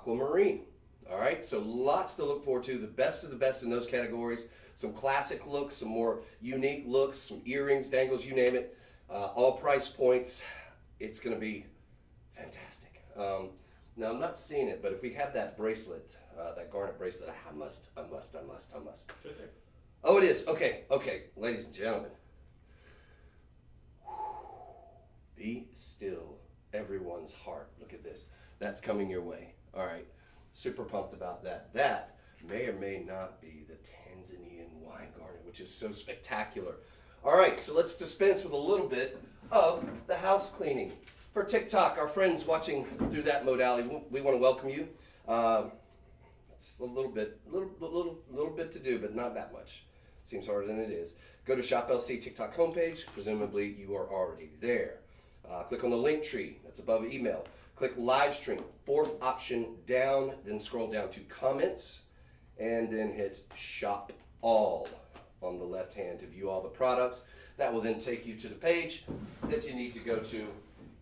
aquamarine. All right, so lots to look forward to. The best of the best in those categories. Some classic looks, some more unique looks, some earrings, dangles, you name it. All price points. It's going to be fantastic. Now, I'm not seeing it, but if we have that bracelet, that garnet bracelet, I must. Oh, it is. Okay, ladies and gentlemen. Be still, everyone's heart. Look at this. That's coming your way. All right. Super pumped about that. That may or may not be the Tanzanian wine garnet, which is so spectacular. All right, so let's dispense with a little bit of the house cleaning. For TikTok, our friends watching through that modality, we want to welcome you. It's a little bit to do, but not that much. Seems harder than it is. Go to Shop LC TikTok homepage. Presumably, you are already there. Click on the link tree that's above email. Click live stream, fourth option down, then scroll down to comments, and then hit shop all on the left hand to view all the products. That will then take you to the page that you need to go to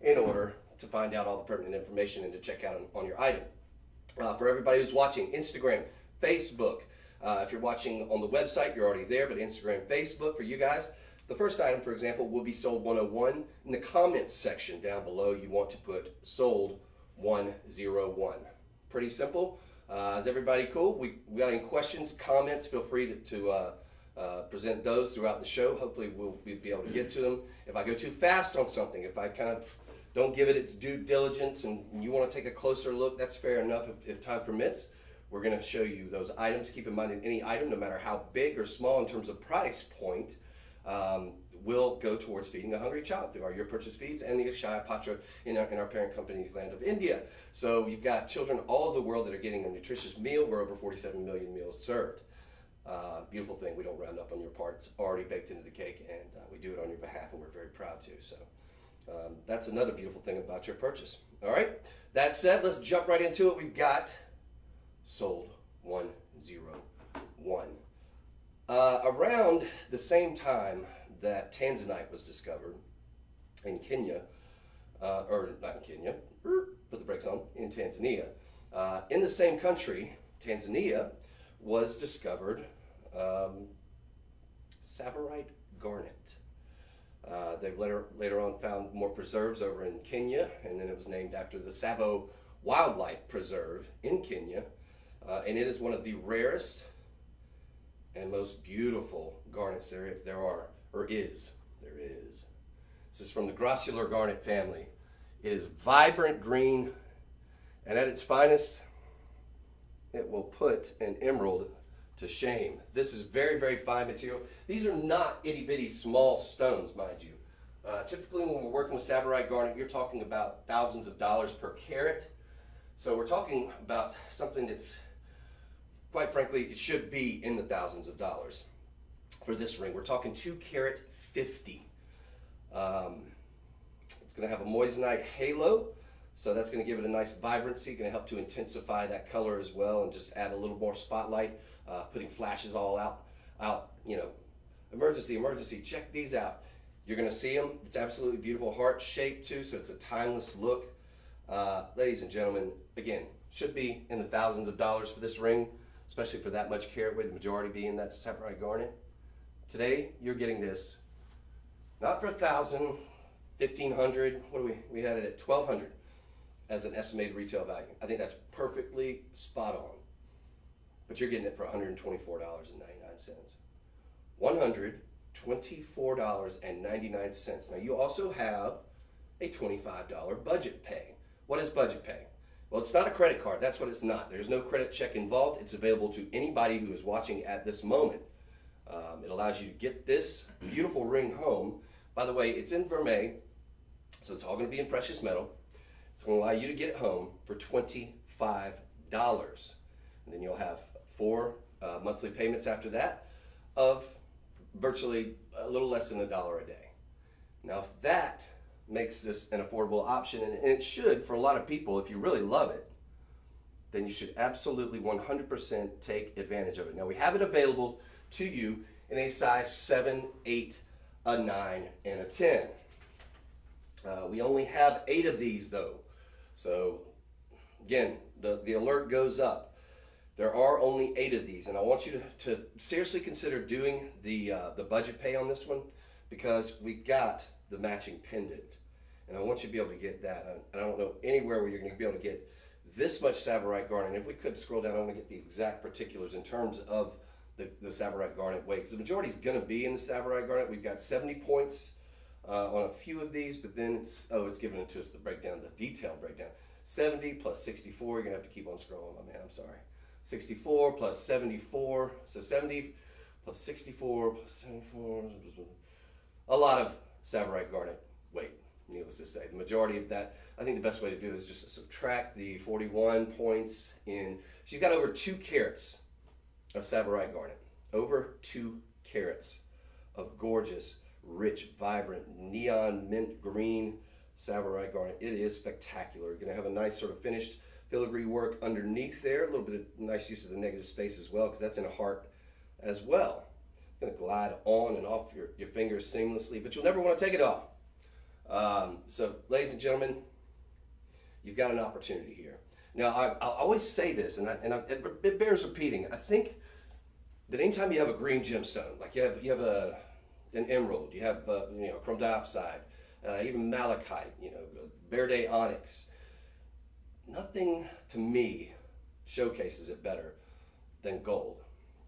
in order to find out all the pertinent information and to check out on your item. For everybody who's watching Instagram, Facebook, if you're watching on the website, you're already there, but Instagram, Facebook for you guys. The first item, for example, will be sold 101. In the comments section down below, you want to put sold 101. Pretty simple. Is everybody cool? We got any questions, comments? Feel free to present those throughout the show. Hopefully we'll be able to get to them. If I go too fast on something, if I kind of don't give it its due diligence and you want to take a closer look, that's fair enough if time permits. We're going to show you those items. Keep in mind that any item, no matter how big or small in terms of price point, will go towards feeding a hungry child through our Your Purchase Feeds and the Akshaya Patra in our parent company's land of India. So you've got children all over the world that are getting a nutritious meal. We're over 47 million meals served. Beautiful thing. We don't round up on your parts. Already baked into the cake, and we do it on your behalf, and we're very proud to. So that's another beautiful thing about your purchase. All right. That said, let's jump right into it. We've got sold 101. Around the same time that Tanzanite was discovered in Kenya, or not in Kenya, put the brakes on, in Tanzania. In the same country, Tanzania, was discovered Savarite garnet. They later on found more preserves over in Kenya, and then it was named after the Tsavo Wildlife Preserve in Kenya. And it is one of the rarest and most beautiful garnets there are, or is. There is. This is from the grossular garnet family. It is vibrant green, and at its finest, it will put an emerald to shame. This is very, very fine material. These are not itty-bitty small stones, mind you. Typically when we're working with Savarite garnet, you're talking about thousands of dollars per carat. So we're talking about something that's, quite frankly, it should be in the thousands of dollars for this ring. We're talking 2 carat 50. It's going to have a moissanite halo, so that's going to give it a nice vibrancy, going to help to intensify that color as well and just add a little more spotlight, putting flashes all out, you know, emergency, check these out. You're going to see them. It's absolutely beautiful, heart shaped too, so it's a timeless look. Ladies and gentlemen, again, should be in the thousands of dollars for this ring, especially for that much carat weight, the majority being that Savarite garnet. Today, you're getting this not for 1,000, 1,500. What do we had it at 1,200 as an estimated retail value. I think that's perfectly spot on. But you're getting it for $124.99. $124.99. Now you also have a $25 budget pay. What is budget pay? Well, it's not a credit card. That's what it's not. There's no credit check involved. It's available to anybody who is watching at this moment. It allows you to get this beautiful ring home. By the way, it's in vermeil, so it's all going to be in precious metal. It's going to allow you to get it home for $25. And then you'll have 4 monthly payments after that of virtually a little less than $1 a day. Now, if that makes this an affordable option, and it should for a lot of people, if you really love it, then you should absolutely 100% take advantage of it. Now, we have it available to you in a size 7, 8, a 9, and a 10. We only have 8 of these though, so Again, the alert goes up. There are only 8 of these, and I want you to seriously consider doing the budget pay on this one, because we got the matching pendant, and I want you to be able to get that. And I don't know anywhere where you're going to be able to get this much Savorite garnet. And if we could scroll down, I want to get the exact particulars in terms of the Savorite garnet weight, because the majority is going to be in the Savorite garnet. We've got 70 points on a few of these, but then it's given it to us, the breakdown, the detailed breakdown. 70 plus 64, you're going to have to keep on scrolling, my man, I'm sorry. 64 plus 74, so 70 plus 64 plus 74, a lot of Savorite garnet weight, needless to say. The majority of that, I think the best way to do it is just to subtract the 41 points in. So you've got over 2 carats of Savorite garnet, over 2 carats of gorgeous, rich, vibrant, neon mint green Savorite garnet. It is spectacular. You're going to have a nice sort of finished filigree work underneath there, a little bit of nice use of the negative space as well, because that's in a heart as well. It's going to glide on and off your fingers seamlessly, but you'll never want to take it off. So, ladies and gentlemen, you've got an opportunity here. Now, I always say this, and it bears repeating. I think that anytime you have a green gemstone, like you have an emerald, you have chrome dioxide, even malachite, verde onyx, nothing to me showcases it better than gold.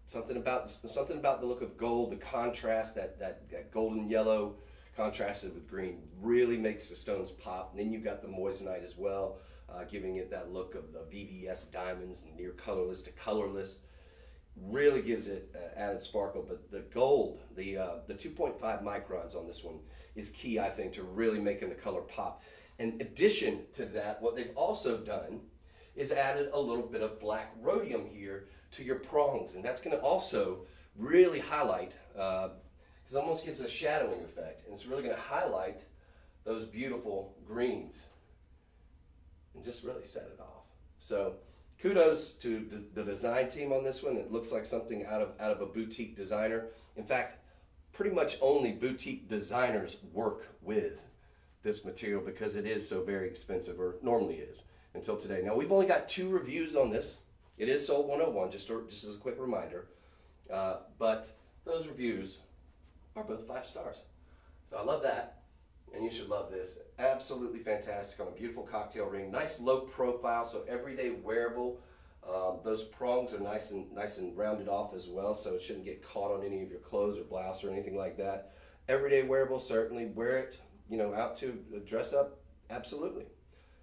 Something about the look of gold, the contrast, that golden yellow contrasted with green, really makes the stones pop. And then you've got the moissanite as well, giving it that look of the VVS diamonds, near colorless to colorless. Really gives it added sparkle. But the gold, the 2.5 microns on this one is key, I think, to really making the color pop. In addition to that, what they've also done is added a little bit of black rhodium here to your prongs, and that's going to also really highlight, because it almost gives a shadowing effect, and it's really going to highlight those beautiful greens and just really set it off. So kudos to the design team on this one. It looks like something out of a boutique designer. In fact, pretty much only boutique designers work with this material because it is so very expensive, or normally is until today. Now, we've only got 2 reviews on this. It is sold 101, just as a quick reminder. But those reviews are both 5 stars. So I love that, and you should love this. Absolutely fantastic on a beautiful cocktail ring. Nice low profile, so everyday wearable. Those prongs are nice and rounded off as well, so it shouldn't get caught on any of your clothes or blouse or anything like that. Everyday wearable, certainly. Wear it, out to dress up, absolutely.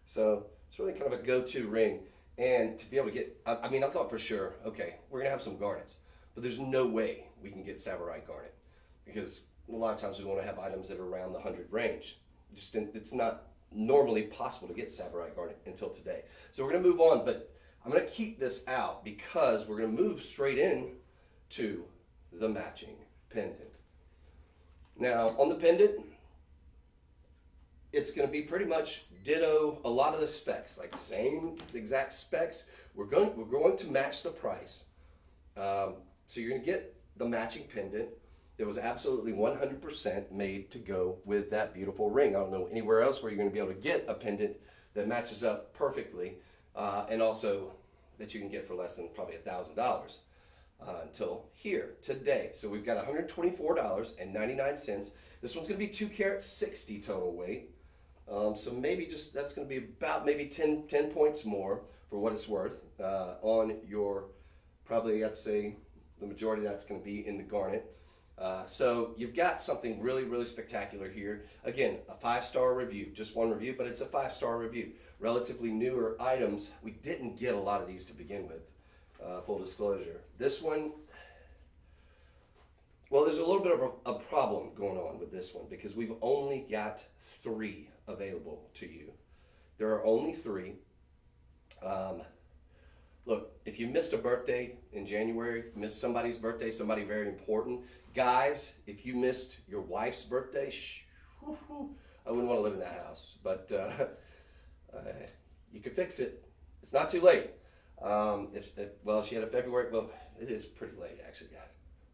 So it's really kind of a go-to ring. And to be able to get, I thought for sure, okay, we're gonna have some garnets, but there's no way we can get Savorite garnet, because a lot of times we want to have items that are around the 100 range. It's not normally possible to get Savorite garnet until today. So we're gonna move on, but I'm gonna keep this out because we're gonna move straight in to the matching pendant. Now, on the pendant, it's going to be pretty much ditto a lot of the specs, like same exact specs. We're going to match the price. So you're going to get the matching pendant that was absolutely 100% made to go with that beautiful ring. I don't know anywhere else where you're going to be able to get a pendant that matches up perfectly, and also that you can get for less than probably $1,000 until here today. So we've got $124.99. This one's going to be 2 carat 60 total weight. So maybe that's going to be about maybe 10 points more for what it's worth on your, probably I'd say the majority of that's going to be in the garnet. So you've got something really, really spectacular here. Again, a 5-star review, just one review, but it's a 5-star review. Relatively newer items. We didn't get a lot of these to begin with, full disclosure. This one, well, there's a little bit of a problem going on with this one because we've only got 3 available to you. There are only 3. Look, if you missed a birthday in January, missed somebody's birthday, somebody very important, guys, if you missed your wife's birthday, I wouldn't want to live in that house, but you could fix it. It's not too late. Well, she had a February, well, it is pretty late actually.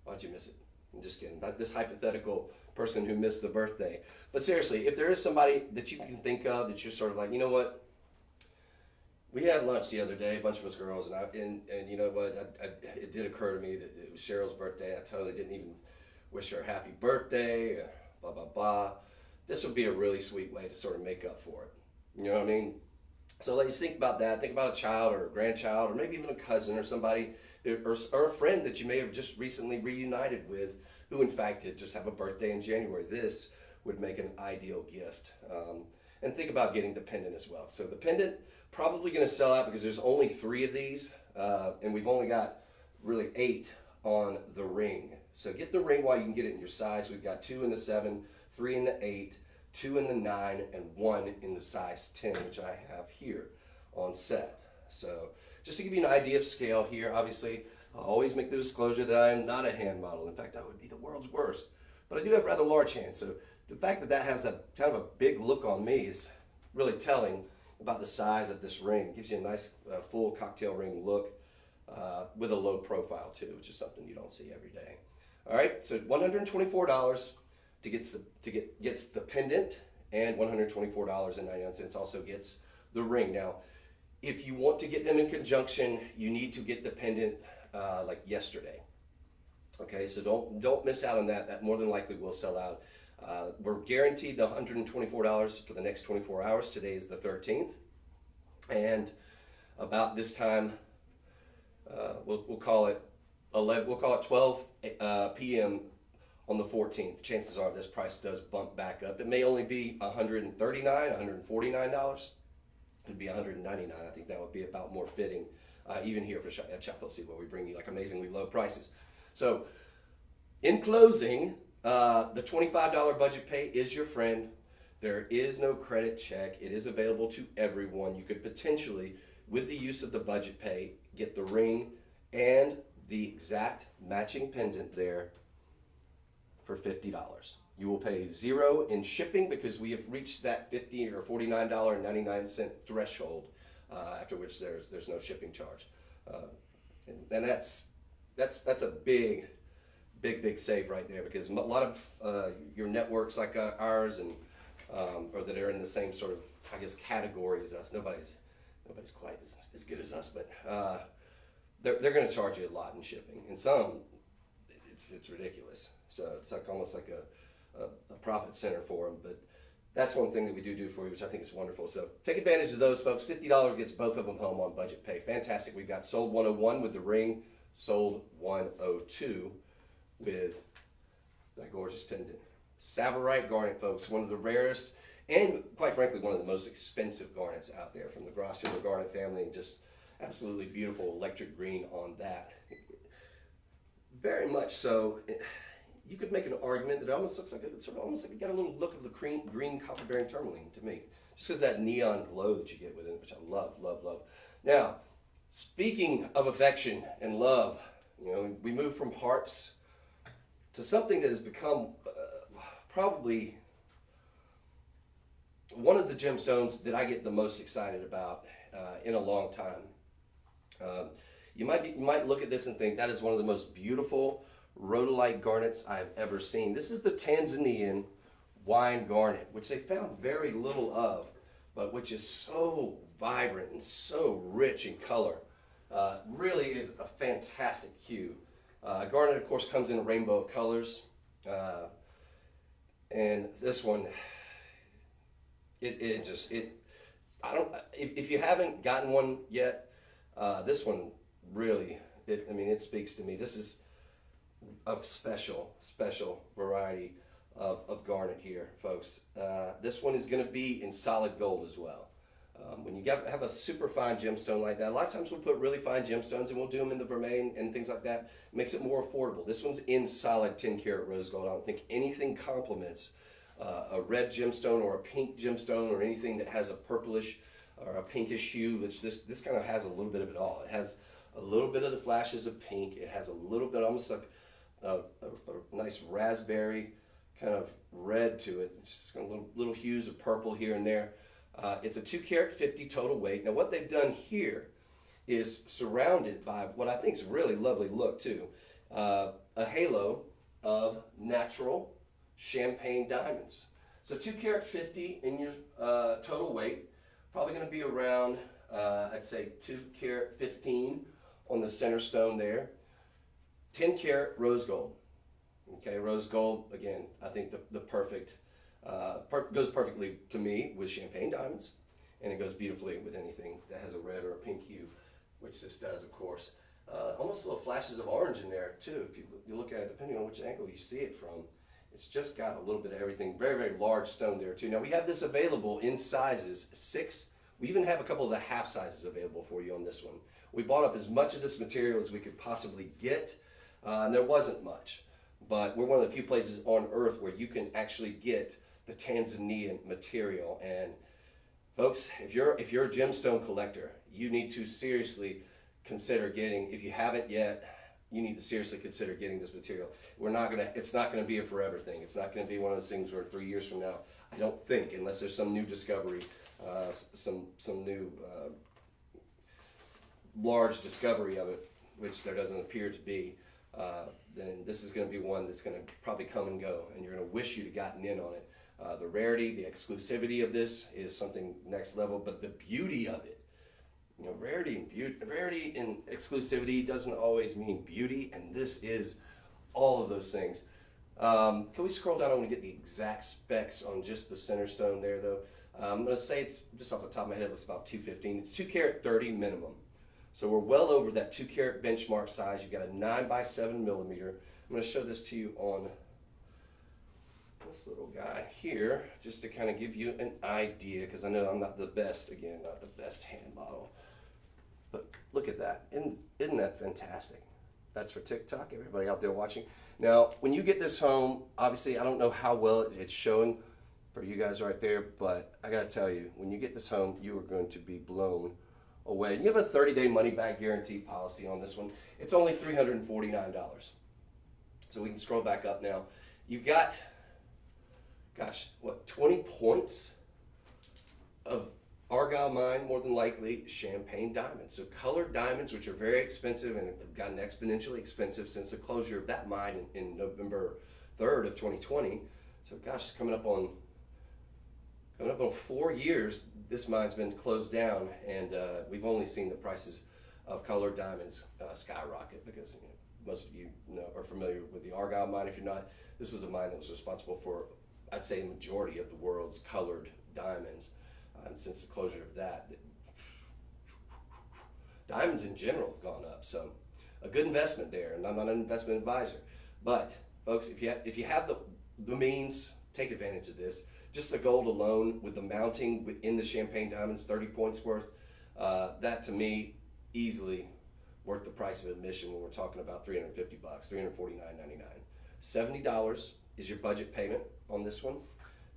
Why'd you miss it? I'm just kidding. Not this hypothetical person who missed the birthday. But seriously, if there is somebody that you can think of that you're sort of like, you know what, We had lunch the other day, a bunch of us girls, and you know what? It did occur to me that it was Cheryl's birthday. I totally didn't even wish her a happy birthday. Blah blah blah. This would be a really sweet way to sort of make up for it. You know what I mean? So let's think about that. Think about a child or a grandchild, or maybe even a cousin or somebody, or a friend that you may have just recently reunited with, who in fact did just have a birthday in January. This would make an ideal gift. And think about getting the pendant as well. So the pendant probably going to sell out because there's only 3 of these, and we've only got really 8 on the ring. So get the ring while you can get it in your size. We've got 2 in the 7, 3 in the 8, 2 in the 9, and 1 in the size 10, which I have here on set. So just to give you an idea of scale here, obviously I'll always make the disclosure that I am not a hand model. In fact, I would be the world's worst. But I do have rather large hands, so the fact that that has a kind of a big look on me is really telling about the size of this ring. It gives you a nice full cocktail ring look with a low profile too, which is something you don't see every day. All right, so $124 gets the pendant, and $124.99 also gets the ring. Now, if you want to get them in conjunction, you need to get the pendant like yesterday. Okay, so don't miss out on that. That more than likely will sell out. We're guaranteed the $124 for the next 24 hours. Today is the 13th, and about this time, we'll call it 12 p.m. on the 14th. Chances are this price does bump back up. It may only be $139, $149. It'd be $199. I think that would be about more fitting, even here for Chapel C, where we bring you like amazingly low prices. So, in closing, the $25 budget pay is your friend. There is no credit check. It is available to everyone. You could potentially, with the use of the budget pay, get the ring and the exact matching pendant there for $50. You will pay $0 in shipping because we have reached that $50 or $49.99 threshold, after which there's no shipping charge, and that's a big save right there, because a lot of your networks like ours and or that are in the same sort of, I guess, category as us. Nobody's quite as good as us, but they're going to charge you a lot in shipping, and some it's ridiculous. So it's like almost like a profit center for them. But that's one thing that we do for you, which I think is wonderful. So take advantage of those, folks. $50 gets both of them home on budget pay. Fantastic. We've got sold 101 with the ring, sold 102 with that gorgeous pendant. Savorite garnet, folks, one of the rarest and, quite frankly, one of the most expensive garnets out there from the Grosvenor garnet family, and just absolutely beautiful electric green on that. Very much so. You could make an argument that it almost looks like almost like it got a little look of the green copper bearing tourmaline to me, just because that neon glow that you get with it, which I love. Now, speaking of affection and love, you know, we move from hearts to something that has become probably one of the gemstones that I get the most excited about in a long time. You might look at this and think that is one of the most beautiful rhodolite garnets I've ever seen. This is the Tanzanian wine garnet, which they found very little of, but which is so vibrant and so rich in color. Really is a fantastic hue. Garnet, of course, comes in a rainbow of colors, and this one, if you haven't gotten one yet, this one really, it speaks to me. This is a special variety of garnet here, folks. This one is going to be in solid gold as well. When you have a super fine gemstone like that, a lot of times we'll put really fine gemstones and we'll do them in the vermilion and things like that. It makes it more affordable. This one's in solid 10 karat rose gold. I don't think anything complements a red gemstone or a pink gemstone or anything that has a purplish or a pinkish hue, which this kind of has a little bit of it all. It has a little bit of the flashes of pink. It has a little bit, almost like a nice raspberry kind of red to it. It's just got little hues of purple here and there. It's a 2 carat 50 total weight. Now what they've done here is surrounded by what I think is a really lovely look too. A halo of natural champagne diamonds. So 2 carat 50 in your total weight, probably going to be around I'd say 2 carat 15 on the center stone there. 10 karat rose gold. Okay, rose gold, again, I think the perfect, goes perfectly to me with champagne diamonds, and it goes beautifully with anything that has a red or a pink hue, which this does, of course. Almost little flashes of orange in there too, if you look at it, depending on which angle you see it from. It's just got a little bit of everything. Very, very large stone there too. Now we have this available in sizes 6. We even have a couple of the half sizes available for you on this one. We bought up as much of this material as we could possibly get, and there wasn't much. But we're one of the few places on earth where you can actually get the Tanzanian material. And folks, if you're a gemstone collector, you need to seriously consider getting, if you haven't yet, you need to seriously consider getting this material. It's not gonna be a forever thing. It's not gonna be one of those things where 3 years from now, I don't think, unless there's some new discovery, some new large discovery of it, which there doesn't appear to be, then this is going to be one that's going to probably come and go, and you're going to wish you'd have gotten in on it. The rarity, the exclusivity of this is something next level, but the beauty of it, you know, rarity and exclusivity doesn't always mean beauty, and this is all of those things. Can we scroll down? I want to get the exact specs on just the center stone there, though. I'm going to say it's, just off the top of my head, it looks about 215. It's 2 carat 30 minimum. So we're well over that 2 carat benchmark size. You've got a 9 by 7 millimeter. I'm going to show this to you on this little guy here, just to kind of give you an idea, because I know I'm not the best, again, not the best hand model. But look at that. Isn't that fantastic? That's for TikTok, everybody out there watching. Now, when you get this home, obviously, I don't know how well it's showing for you guys right there, but I got to tell you, when you get this home, you are going to be blown away. And you have a 30-day money-back guarantee policy on this one. It's only $349. So we can scroll back up now. You've got, gosh, what, 20 points of Argyle mine, more than likely, champagne diamonds. So colored diamonds, which are very expensive and have gotten exponentially expensive since the closure of that mine in November 3rd of 2020. So gosh, coming up on 4 years, this mine's been closed down, and we've only seen the prices of colored diamonds skyrocket, because most of you are familiar with the Argyle mine. If you're not, this was a mine that was responsible for, I'd say, a majority of the world's colored diamonds. And since the closure of that, diamonds in general have gone up. So a good investment there, and I'm not an investment advisor. But folks, if you have the means, take advantage of this. Just the gold alone with the mounting within the champagne diamonds, 30 points worth, that to me, easily worth the price of admission when we're talking about $350, $349.99. $70 is your budget payment on this one.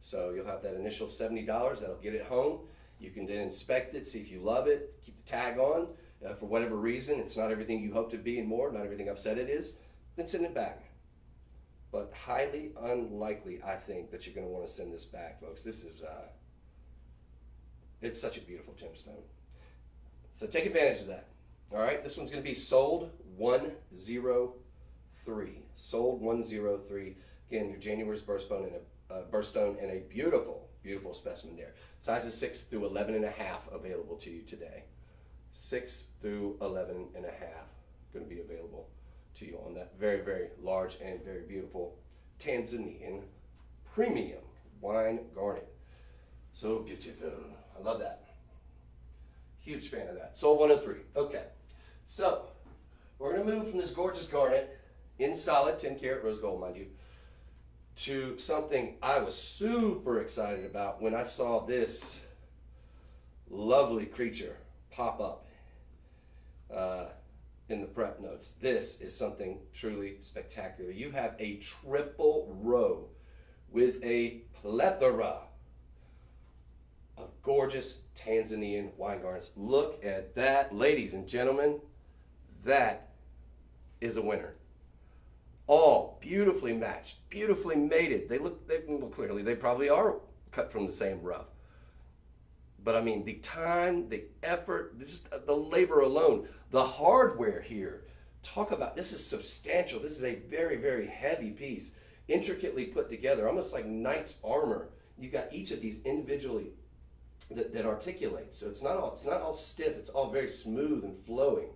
So you'll have that initial $70, that'll get it home. You can then inspect it, see if you love it, keep the tag on. For whatever reason, it's not everything you hope to be and more, not everything I've said it is, then send it back. But highly unlikely, I think, that you're going to want to send this back, folks. This is, it's such a beautiful gemstone. So take advantage of that. All right, this one's going to be sold 103. Sold 103. Again, your January's birthstone and a beautiful, beautiful specimen there. Sizes 6 through 11 and a half available to you today. 6 through 11 and a half going to be available to you on that very, very large and very beautiful Tanzanian premium wine garnet. So beautiful. I love that. Huge fan of that. Sold 103. Okay. So we're going to move from this gorgeous garnet in solid 10 karat rose gold, mind you, to something I was super excited about when I saw this lovely creature pop up in the prep notes. This is something truly spectacular. You have a triple row with a plethora of gorgeous Tanzanian wine garnets. Look at that, ladies and gentlemen. That is a winner. All beautifully matched, beautifully mated. Well, clearly they probably are cut from the same rough. But I mean, the time, the effort, just the labor alone, the hardware here. Talk about, this is substantial. This is a very, very heavy piece, intricately put together, almost like knight's armor. You got each of these individually that articulates. So it's not all stiff. It's all very smooth and flowing,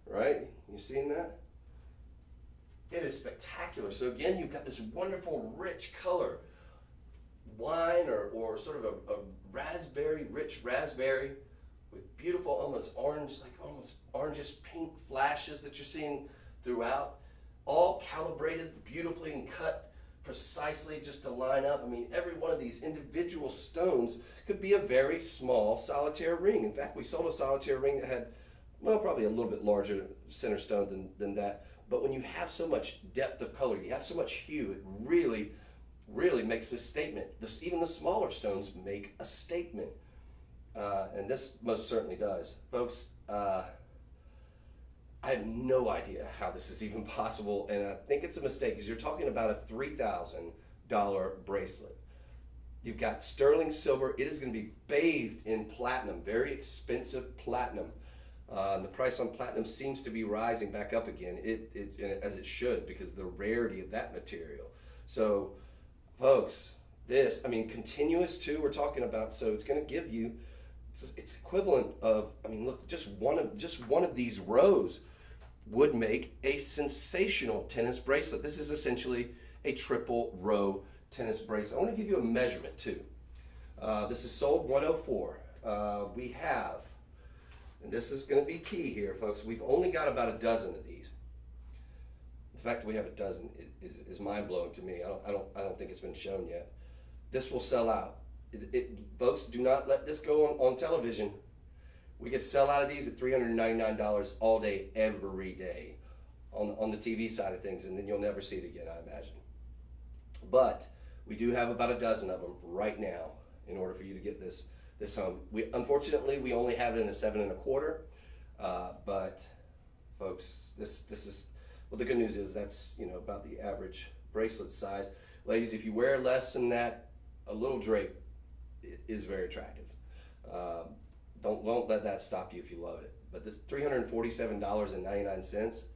right? You seeing that? It is spectacular. So again, you've got this wonderful, rich color, wine or sort of a raspberry, rich raspberry with beautiful, almost orange, like almost orangish pink flashes that you're seeing throughout, all calibrated beautifully and cut precisely just to line up. I mean, every one of these individual stones could be a very small solitaire ring. In fact, we sold a solitaire ring that had, well, probably a little bit larger center stone than that. But when you have so much depth of color, you have so much hue, it really, really makes a statement. Even the smaller stones make a statement. And this most certainly does. Folks, I have no idea how this is even possible, and I think it's a mistake because you're talking about a $3,000 bracelet. You've got sterling silver. It is going to be bathed in platinum, very expensive platinum. The price on platinum seems to be rising back up again, as it should, because of the rarity of that material. So, folks, this, I mean, continuous too, we're talking about, so it's going to give you, it's equivalent of, I mean, look, just one of these rows would make a sensational tennis bracelet. This is essentially a triple row tennis bracelet. I want to give you a measurement too. This is sold 104. We have, and this is going to be key here, folks, we've only got about a dozen of these. The fact that we have a dozen is mind-blowing to me. I don't think it's been shown yet. This will sell out. Folks, do not let this go on television. We could sell out of these at $399 all day, every day on the TV side of things, and then you'll never see it again, I imagine. But we do have about a dozen of them right now in order for you to get this home. Unfortunately, we only have it in a 7 1/4, but folks, this is, well, the good news is that's, you know, about the average bracelet size. Ladies, if you wear less than that, a little drape is very attractive. Don't let that stop you if you love it. But this $347.99,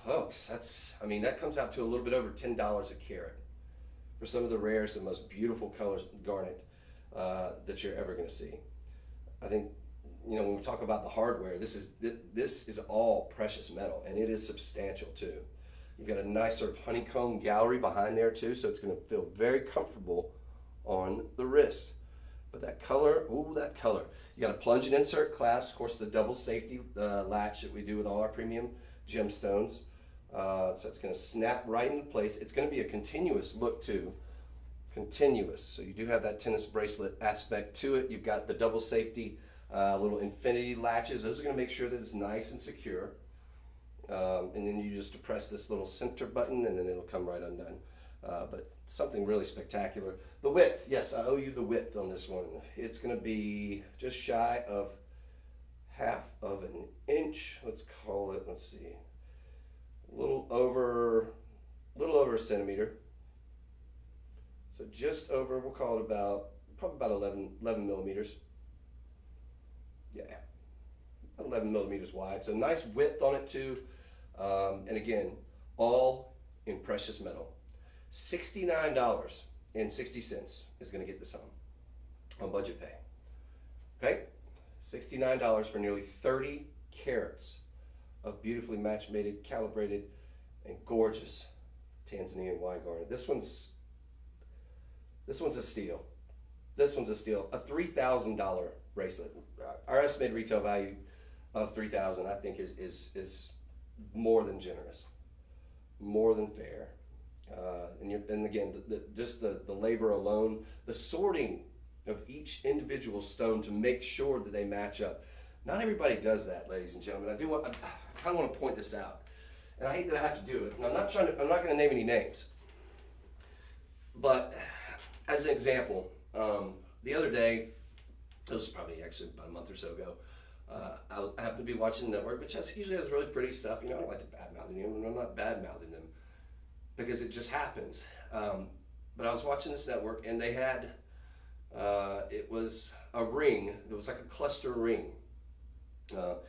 folks, that comes out to a little bit over $10 a carat for some of the rarest and most beautiful colors garnet that you're ever going to see. I think, you know, when we talk about the hardware, this is all precious metal, and it is substantial too. You've got a nice sort of honeycomb gallery behind there too, so it's going to feel very comfortable on the wrist. But that color, ooh, that color. You got a plunge and insert clasp, of course, the double safety latch that we do with all our premium gemstones. So it's going to snap right into place. It's going to be a continuous look too. Continuous. So you do have that tennis bracelet aspect to it. You've got the double safety little infinity latches. Those are going to make sure that it's nice and secure. And then you just depress this little center button and then it'll come right undone. But something really spectacular. The width, yes, I owe you the width on this one. It's going to be just shy of half of an inch. Let's call it, let's see, a little over a centimeter. So just over, we'll call it probably about 11 millimeters. Yeah, 11 millimeters wide. So nice width on it too. And again, all in precious metal. $69.60 is going to get this home on budget pay. Okay? $69 for nearly 30 carats of beautifully match-mated, calibrated, and gorgeous Tanzanian wine garnet. This one's a steal. This one's a steal. A $3,000 bracelet. Our estimated retail value of $3,000, I think, is more than generous, more than fair. And again, just the labor alone, the sorting of each individual stone to make sure that they match up. Not everybody does that, ladies and gentlemen. I kind of want to point this out, and I hate that I have to do it. And I'm not going to name any names, but as an example, the other day, this was probably actually about a month or so ago, I happened to be watching the network, which usually has really pretty stuff. You know, I don't like to badmouth them, and I'm not badmouthing them because it just happens. But I was watching this network, and they had, it was a ring. It was like a cluster ring. Now,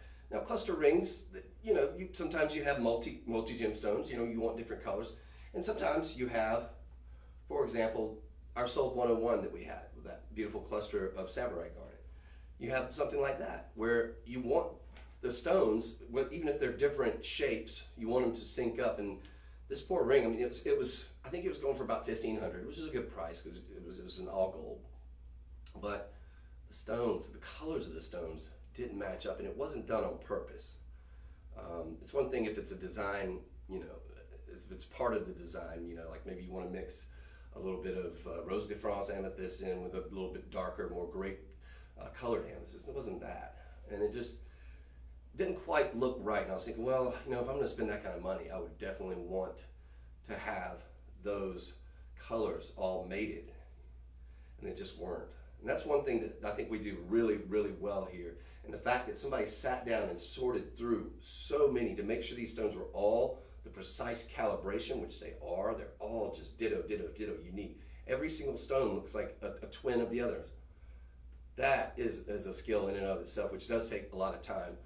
cluster rings, you know, sometimes you have multi gemstones. You know, you want different colors, and sometimes you have, for example, our Sold 101 that we had. that beautiful cluster of Savarite garnet. You have something like that where you want the stones, even if they're different shapes, you want them to sync up. And this poor ring, I mean, it was I think it was going for about $1,500, which is a good price because it was an all gold. But the stones, the colors of the stones didn't match up, and it wasn't done on purpose. It's one thing if it's a design, you know, if it's part of the design, you know, like maybe you want to mix a little bit of Rose de France amethyst in with a little bit darker, more grape colored amethyst. It wasn't that, and it just didn't quite look right. And I was thinking, well, you know, if I'm going to spend that kind of money, I would definitely want to have those colors all mated, and they just weren't. And that's one thing that I think we do really, really well here. And the fact that somebody sat down and sorted through so many to make sure these stones were all the precise calibration, which they are. They're all just ditto, ditto, ditto, unique. Every single stone looks like a twin of the others. That is a skill in and of itself, which does take a lot of time.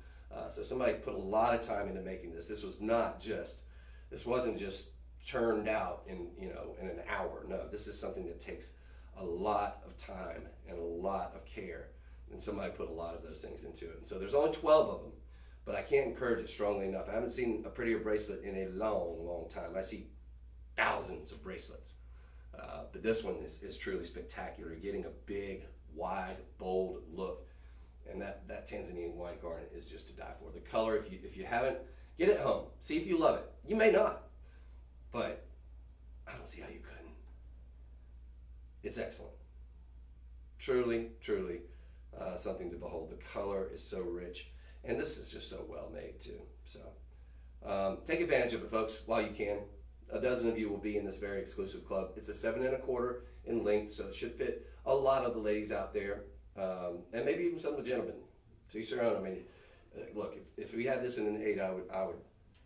So somebody put a lot of time into making this. This wasn't just churned out in an hour. No, this is something that takes a lot of time and a lot of care, and somebody put a lot of those things into it. And so there's only 12 of them, but I can't encourage it strongly enough. I haven't seen a prettier bracelet in a long, long time. I see thousands of bracelets, but this one is truly spectacular, getting a big, wide, bold look. And that Tanzanian wine garnet is just to die for. The color, if you haven't, get it home. See if you love it. You may not, but I don't see how you couldn't. It's excellent. Truly, truly something to behold. The color is so rich, and this is just so well made too. So take advantage of it, folks, while you can. A dozen of you will be in this very exclusive club. It's a 7 1/4 in length, so it should fit a lot of the ladies out there. And maybe even some of the gentlemen. To each their own. I mean, look, if we had this in an 8, I would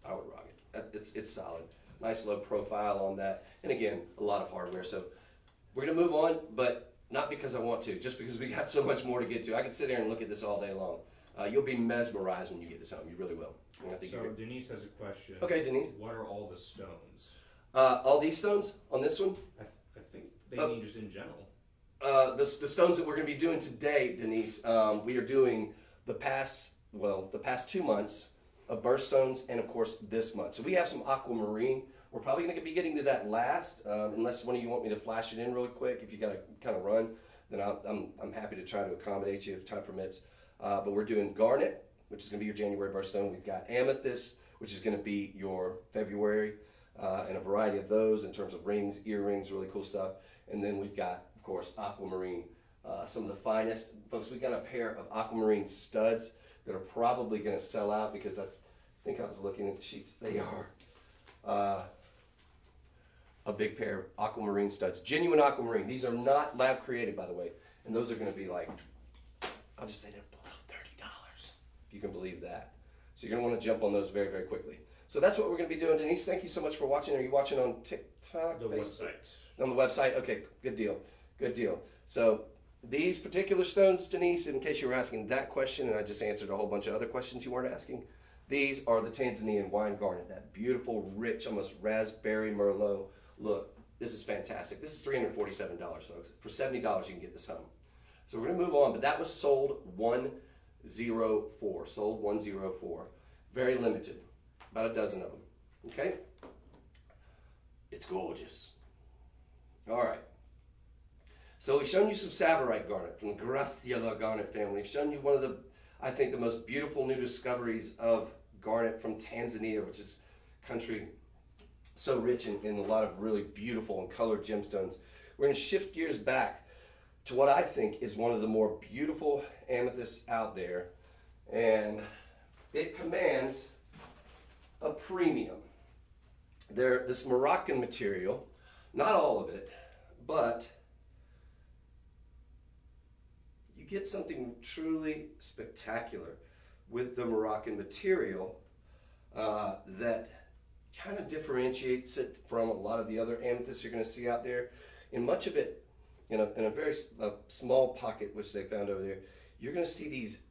rock it. It's solid. Nice low profile on that, and again, a lot of hardware. So we're gonna move on, but not because I want to, just because we got so much more to get to. I could sit here and look at this all day long. You'll be mesmerized when you get this home. You really will. So Denise has a question. Okay, Denise. What are all the stones? All these stones on this one? I think they mean just in general. The stones that we're going to be doing today, Denise, we are doing the past 2 months of birthstones, and of course this month. So we have some aquamarine. We're probably going to be getting to that last, unless one of you want me to flash it in really quick. If you got to kind of run, then I'm happy to try to accommodate you if time permits. But we're doing garnet, which is going to be your January birthstone. We've got amethyst, which is going to be your February, and a variety of those in terms of rings, earrings, really cool stuff. And then we've got, of course, aquamarine, some of the finest. Folks, we got a pair of aquamarine studs that are probably going to sell out because I think I was looking at the sheets. They are a big pair of aquamarine studs, genuine aquamarine. These are not lab created, by the way, and those are going to be like, I'll just say they're below $30, if you can believe that. So you're going to want to jump on those very, very quickly. So that's what we're going to be doing, Denise. Thank you so much for watching. Are you watching on TikTok? The Facebook? website. On the website? Okay, good deal. Good deal. So these particular stones, Denise, in case you were asking that question, and I just answered a whole bunch of other questions you weren't asking, these are the Tanzanian wine garnet, that beautiful, rich, almost raspberry Merlot look. This is fantastic. This is $347, folks. For $70, you can get this home. So we're going to move on, but that was sold 104. Sold 104. Very limited. About a dozen of them. Okay? It's gorgeous. All right. So we've shown you some Savarite garnet from the Graciela garnet family. We've shown you one of the, I think, the most beautiful new discoveries of garnet from Tanzania, which is a country so rich in a lot of really beautiful and colored gemstones. We're going to shift gears back to what I think is one of the more beautiful amethysts out there, and it commands a premium. They're this Moroccan material, not all of it, but you get something truly spectacular with the Moroccan material that kind of differentiates it from a lot of the other amethysts you're going to see out there. And much of it, in a very small pocket, which they found over there, you're going to see these,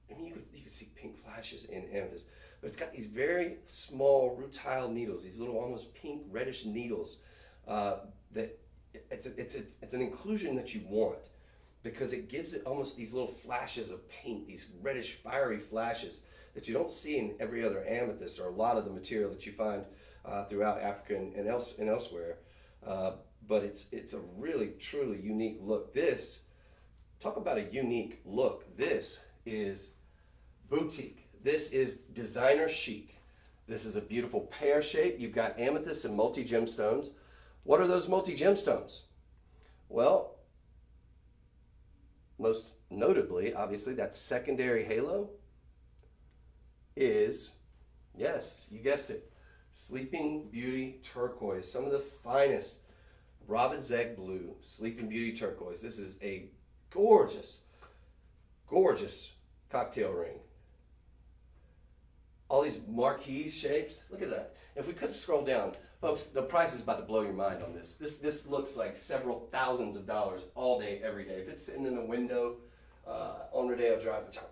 I mean, you can see pink flashes in amethyst, but it's got these very small rutile needles, these little almost pink reddish needles that it's an inclusion that you want. because it gives it almost these little flashes of paint, these reddish fiery flashes that you don't see in every other amethyst or a lot of the material that you find throughout Africa and elsewhere. But it's a really truly unique look. This, talk about a unique look. This is boutique. This is designer chic. This is a beautiful pear shape. You've got amethyst and multi gemstones. What are those multi gemstones? Well, most notably, obviously, that secondary halo is, yes, you guessed it, Sleeping Beauty turquoise. Some of the finest robin's egg blue, Sleeping Beauty turquoise. This is a gorgeous, gorgeous cocktail ring. All these marquise shapes. Look at that. If we could scroll down, folks, the price is about to blow your mind on this. This looks like several thousands of dollars all day, every day. If it's sitting in a window on Rodeo Drive, which I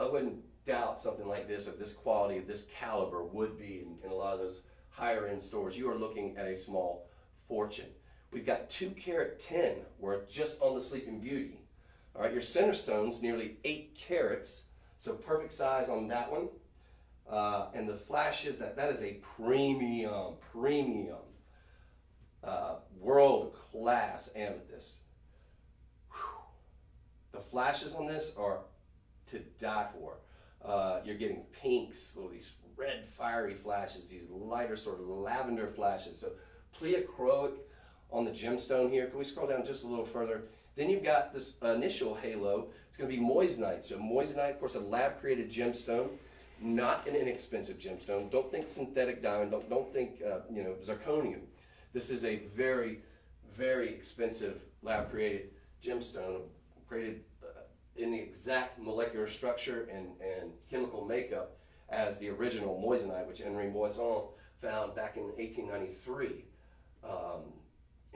wouldn't doubt something like this of this quality, of this caliber would be in a lot of those higher end stores. You are looking at a small fortune. We've got 2 carat 10 worth just on the Sleeping Beauty. All right, your center stone's nearly 8 carats, so perfect size on that one. And the flashes, that is a premium world-class amethyst. Whew. The flashes on this are to die for. You're getting pinks, these red fiery flashes, these lighter sort of lavender flashes. So pleochroic on the gemstone here. Can we scroll down just a little further? Then you've got this initial halo. It's going to be moissanite. So moissanite, of course, a lab-created gemstone. Not an inexpensive gemstone. Don't think synthetic diamond. Don't think zirconium. This is a very, very expensive lab-created gemstone, created in the exact molecular structure and chemical makeup as the original moissanite, which Henri Moissan found back in 1893.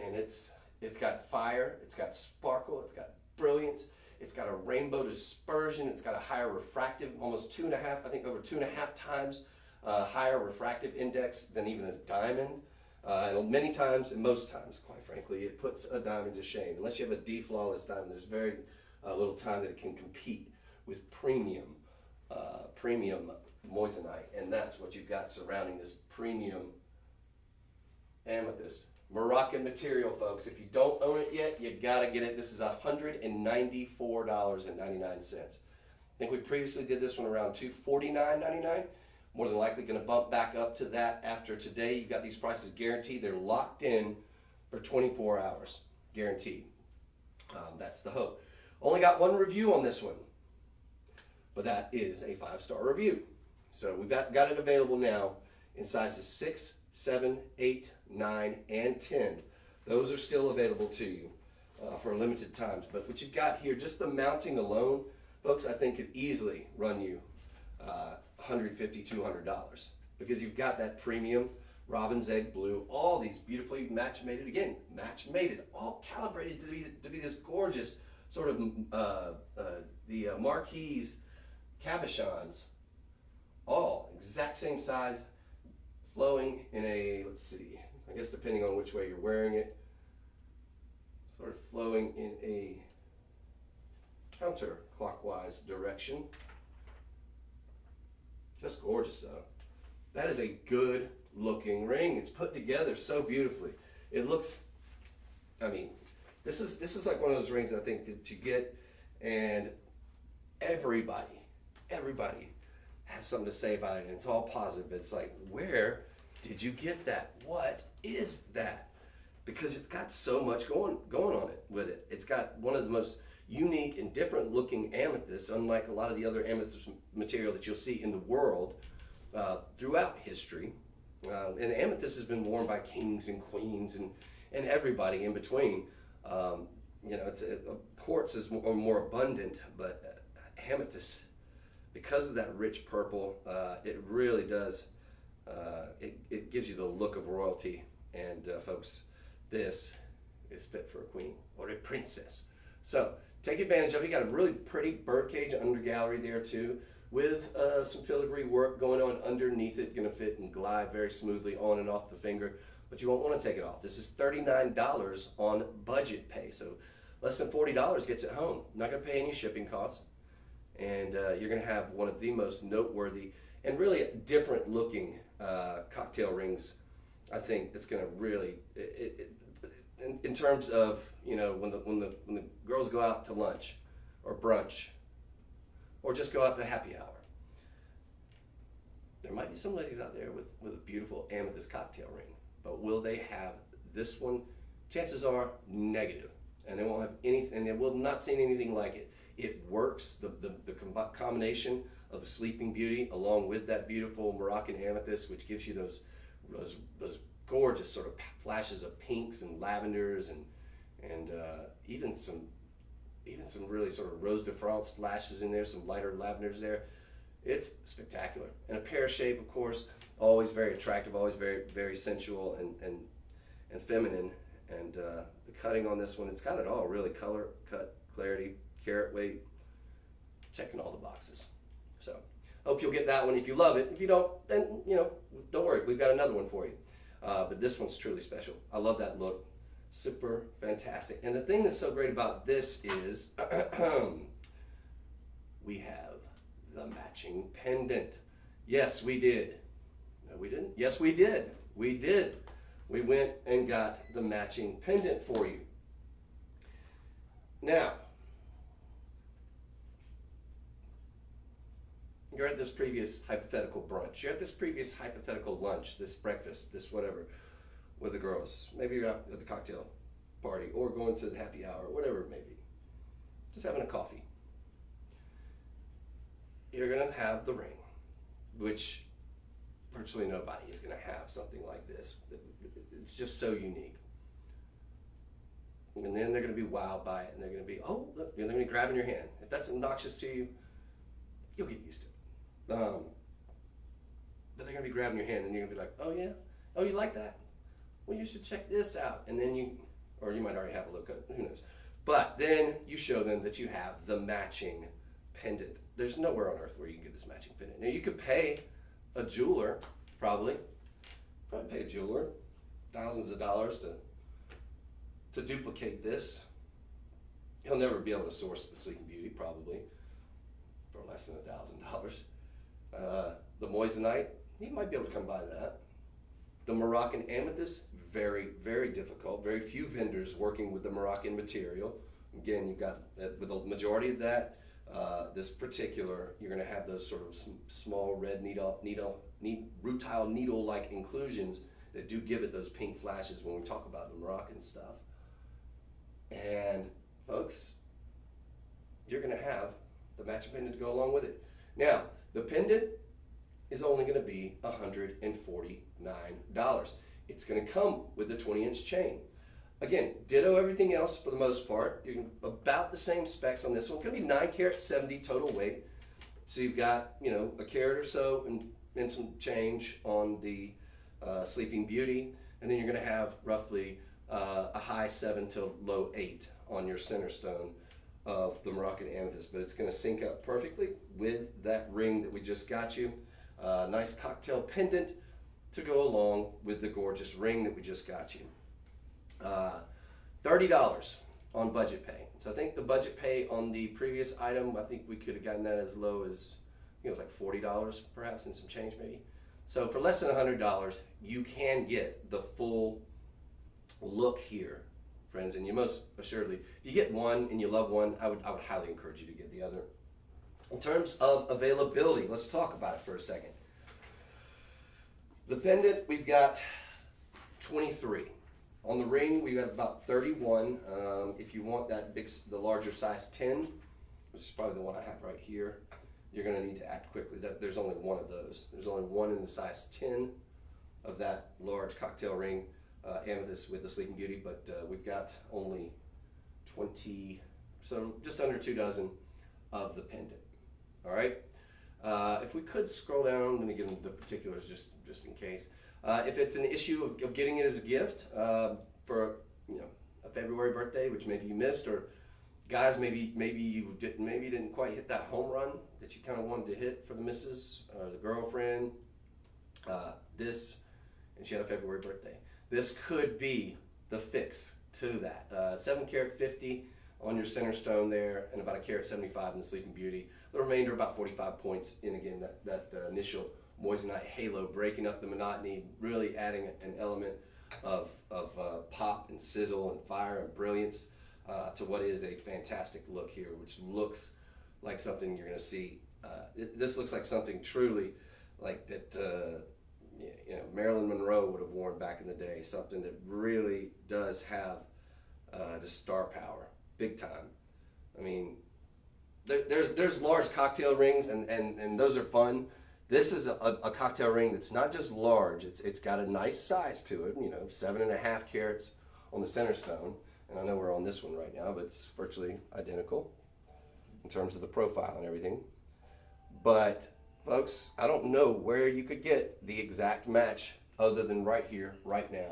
And it's got fire, it's got sparkle, it's got brilliance. It's got a rainbow dispersion. It's got a higher refractive, almost 2.5, I think over 2.5 times higher refractive index than even a diamond. And many times, and most times, quite frankly, it puts a diamond to shame. Unless you have a D-flawless diamond, there's very little time that it can compete with premium moissanite. And that's what you've got surrounding this premium amethyst. Moroccan material, folks. If you don't own it yet, you gotta get it. This is $194.99. I think we previously did this one around $249.99. More than likely gonna bump back up to that after today. You got these prices guaranteed. They're locked in for 24 hours, guaranteed. That's the hope. Only got one review on this one, but that is a 5-star review. So we've got it available now in sizes 6, 7, 8, 9, and 10. Those are still available to you for limited times. But what you've got here, just the mounting alone, folks, I think could easily run you $150, $200 because you've got that premium robin's egg blue, all these beautifully match-mated, again, match-mated, all calibrated to be this gorgeous sort of the marquise cabochons, all exact same size, flowing in a, let's see, I guess depending on which way you're wearing it, sort of flowing in a counterclockwise direction. Just gorgeous though. That is a good looking ring. It's put together so beautifully. It looks, I mean, this is like one of those rings I think that you get and everybody has something to say about it, and it's all positive. It's like, where did you get that? What is that? Because it's got so much going on it with it. It's got one of the most unique and different looking amethysts, unlike a lot of the other amethyst material that you'll see in the world throughout history. And amethyst has been worn by kings and queens and everybody in between. Quartz is more abundant, but amethyst, because of that rich purple, it really does, it gives you the look of royalty. And folks, this is fit for a queen or a princess. So take advantage of it. You got a really pretty birdcage under gallery there too, with some filigree work going on underneath it. Going to fit and glide very smoothly on and off the finger, but you won't want to take it off. This is $39 on budget pay. So Less than $40 gets it home. Not going to pay any shipping costs. And you're going to have one of the most noteworthy and really different looking cocktail rings. I think it's going to really, in terms of, you know, when the girls go out to lunch or brunch or just go out to happy hour, there might be some ladies out there with a beautiful amethyst cocktail ring, but will they have this one? Chances are negative, and they won't have anything, and they will not see anything like it. It works. The combination of the Sleeping Beauty along with that beautiful Moroccan amethyst, which gives you those gorgeous sort of flashes of pinks and lavenders and even some really sort of Rose de France flashes in there, some lighter lavenders there. It's spectacular. And a pear shape, of course, always very attractive, always very, very sensual and feminine. And the cutting on this one, it's got it all, really. Color, cut, clarity, carat weight, checking all the boxes. So hope you'll get that one if you love it. If you don't, then, you know, don't worry. We've got another one for you. But this one's truly special. I love that look. Super fantastic. And the thing that's so great about this is we have the matching pendant. Yes, we did. No, we didn't. Yes, we did. We did. We went and got the matching pendant for you. Now, you're at this previous hypothetical brunch. You're at this previous hypothetical lunch, this breakfast, this whatever, with the girls. Maybe you're out at the cocktail party or going to the happy hour, whatever it may be. Just having a coffee. You're going to have the ring, which virtually nobody is going to have something like this. It's just so unique. And then they're going to be wowed by it, and they're going to be, oh, look, they're going to be grabbing your hand. If that's obnoxious to you, you'll get used to it. But they're going to be grabbing your hand, and you're going to be like, oh yeah? Oh, you like that? Well, you should check this out. And then or you might already have a look at it, who knows. But then you show them that you have the matching pendant. There's nowhere on earth where you can get this matching pendant. Now, you could pay a jeweler, probably pay a jeweler thousands of dollars to duplicate this. He'll never be able to source the Sleeping Beauty, probably, for less than $1,000. The moissanite, he might be able to come by that. The Moroccan amethyst, very, very difficult. Very few vendors working with the Moroccan material. Again, you've got, with the majority of that, this particular, you're going to have those sort of small red rutile needle-like inclusions that do give it those pink flashes when we talk about the Moroccan stuff. And folks, you're going to have the matching pendant to go along with it. Now, the pendant is only going to be $149. It's going to come with the 20-inch chain. Again, ditto everything else for the most part. You can about the same specs on this one. It's going to be 9 carat 70 total weight. So you've got, you know, a carat or so and some change on the Sleeping Beauty, and then you're going to have roughly a high 7 to low 8 on your center stone of the Moroccan amethyst, but it's going to sync up perfectly with that ring that we just got you. Nice cocktail pendant to go along with the gorgeous ring that we just got you. $30 on budget pay. So I think the budget pay on the previous item, I think we could have gotten that as low as, I think it was like $40 perhaps, and some change maybe. So for less than $100, you can get the full look here, friends, and you most assuredly, if you get one and you love one, I would highly encourage you to get the other. In terms of availability, let's talk about it for a second. The pendant, we've got 23. On the ring, we've got about 31. If you want that the larger size 10, which is probably the one I have right here, you're going to need to act quickly. There's only one of those. There's only one in the size 10 of that large cocktail ring amethyst with the Sleeping Beauty, but we've got only 20, so just under 2 dozen of the pendant. All right. If we could scroll down, let me give them the particulars just in case. If it's an issue of getting it as a gift for a February birthday, which maybe you missed, or guys, maybe you didn't quite hit that home run that you kind of wanted to hit for the missus or the girlfriend. And she had a February birthday. This could be the fix to that. 7 carat 50 on your center stone there, and about $1.75 in the Sleeping Beauty. The remainder about 45 points in, again, that initial moissanite halo, breaking up the monotony, really adding an element of pop and sizzle and fire and brilliance to what is a fantastic look here, which looks like something you're going to see. This looks like something truly like that Marilyn Monroe would have worn back in the day, something that really does have just star power, big time. I mean, there's large cocktail rings, and those are fun. This is a cocktail ring that's not just large, it's got a nice size to it, 7.5 carats on the center stone. And I know we're on this one right now, but it's virtually identical in terms of the profile and everything. But folks, I don't know where you could get the exact match other than right here, right now.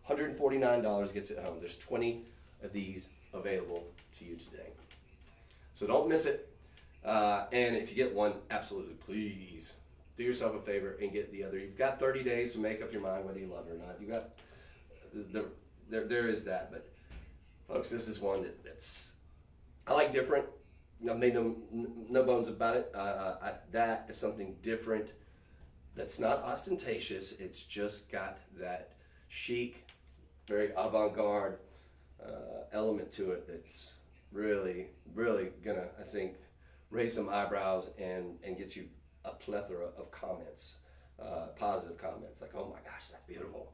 $149 gets it home. There's 20 of these available to you today. So don't miss it. And if you get one, absolutely, please do yourself a favor and get the other. You've got 30 days to make up your mind whether you love it or not. You got there is that, but folks, this is one that's I like different. I've made no bones about it. That is something different. That's not ostentatious. It's just got that chic, very avant-garde element to it. That's really, really gonna, I think, raise some eyebrows and get you a plethora of comments, positive comments, like, "Oh my gosh, that's beautiful."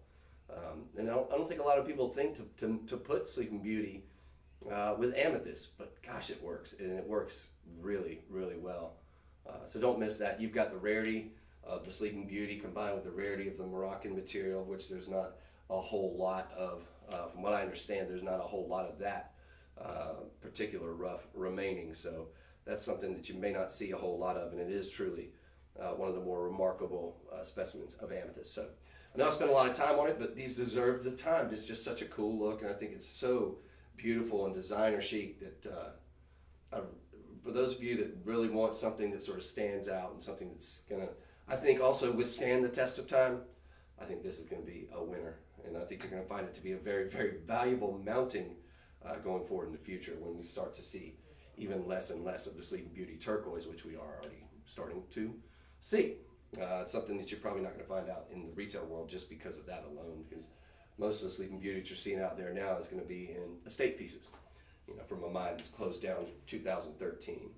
And I don't think a lot of people think to put Sleeping Beauty with amethyst, but gosh, it works, and it works really, really well. So don't miss that. You've got the rarity of the Sleeping Beauty combined with the rarity of the Moroccan material, which there's not a whole lot of, from what I understand, there's not a whole lot of that particular rough remaining. So that's something that you may not see a whole lot of, and it is truly one of the more remarkable specimens of amethyst. So I know I spent a lot of time on it, but these deserve the time. It's just such a cool look, and I think it's so beautiful and designer chic that for those of you that really want something that sort of stands out and something that's gonna, I think, also withstand the test of time, I think this is gonna be a winner, and I think you're gonna find it to be a very, very valuable mounting going forward in the future when we start to see even less and less of the Sleeping Beauty turquoise, which we are already starting to see. It's something that you're probably not going to find out in the retail world just because of that alone, because most of the Sleeping Beauty that you're seeing out there now is going to be in estate pieces, from a mine that's closed down in 2013.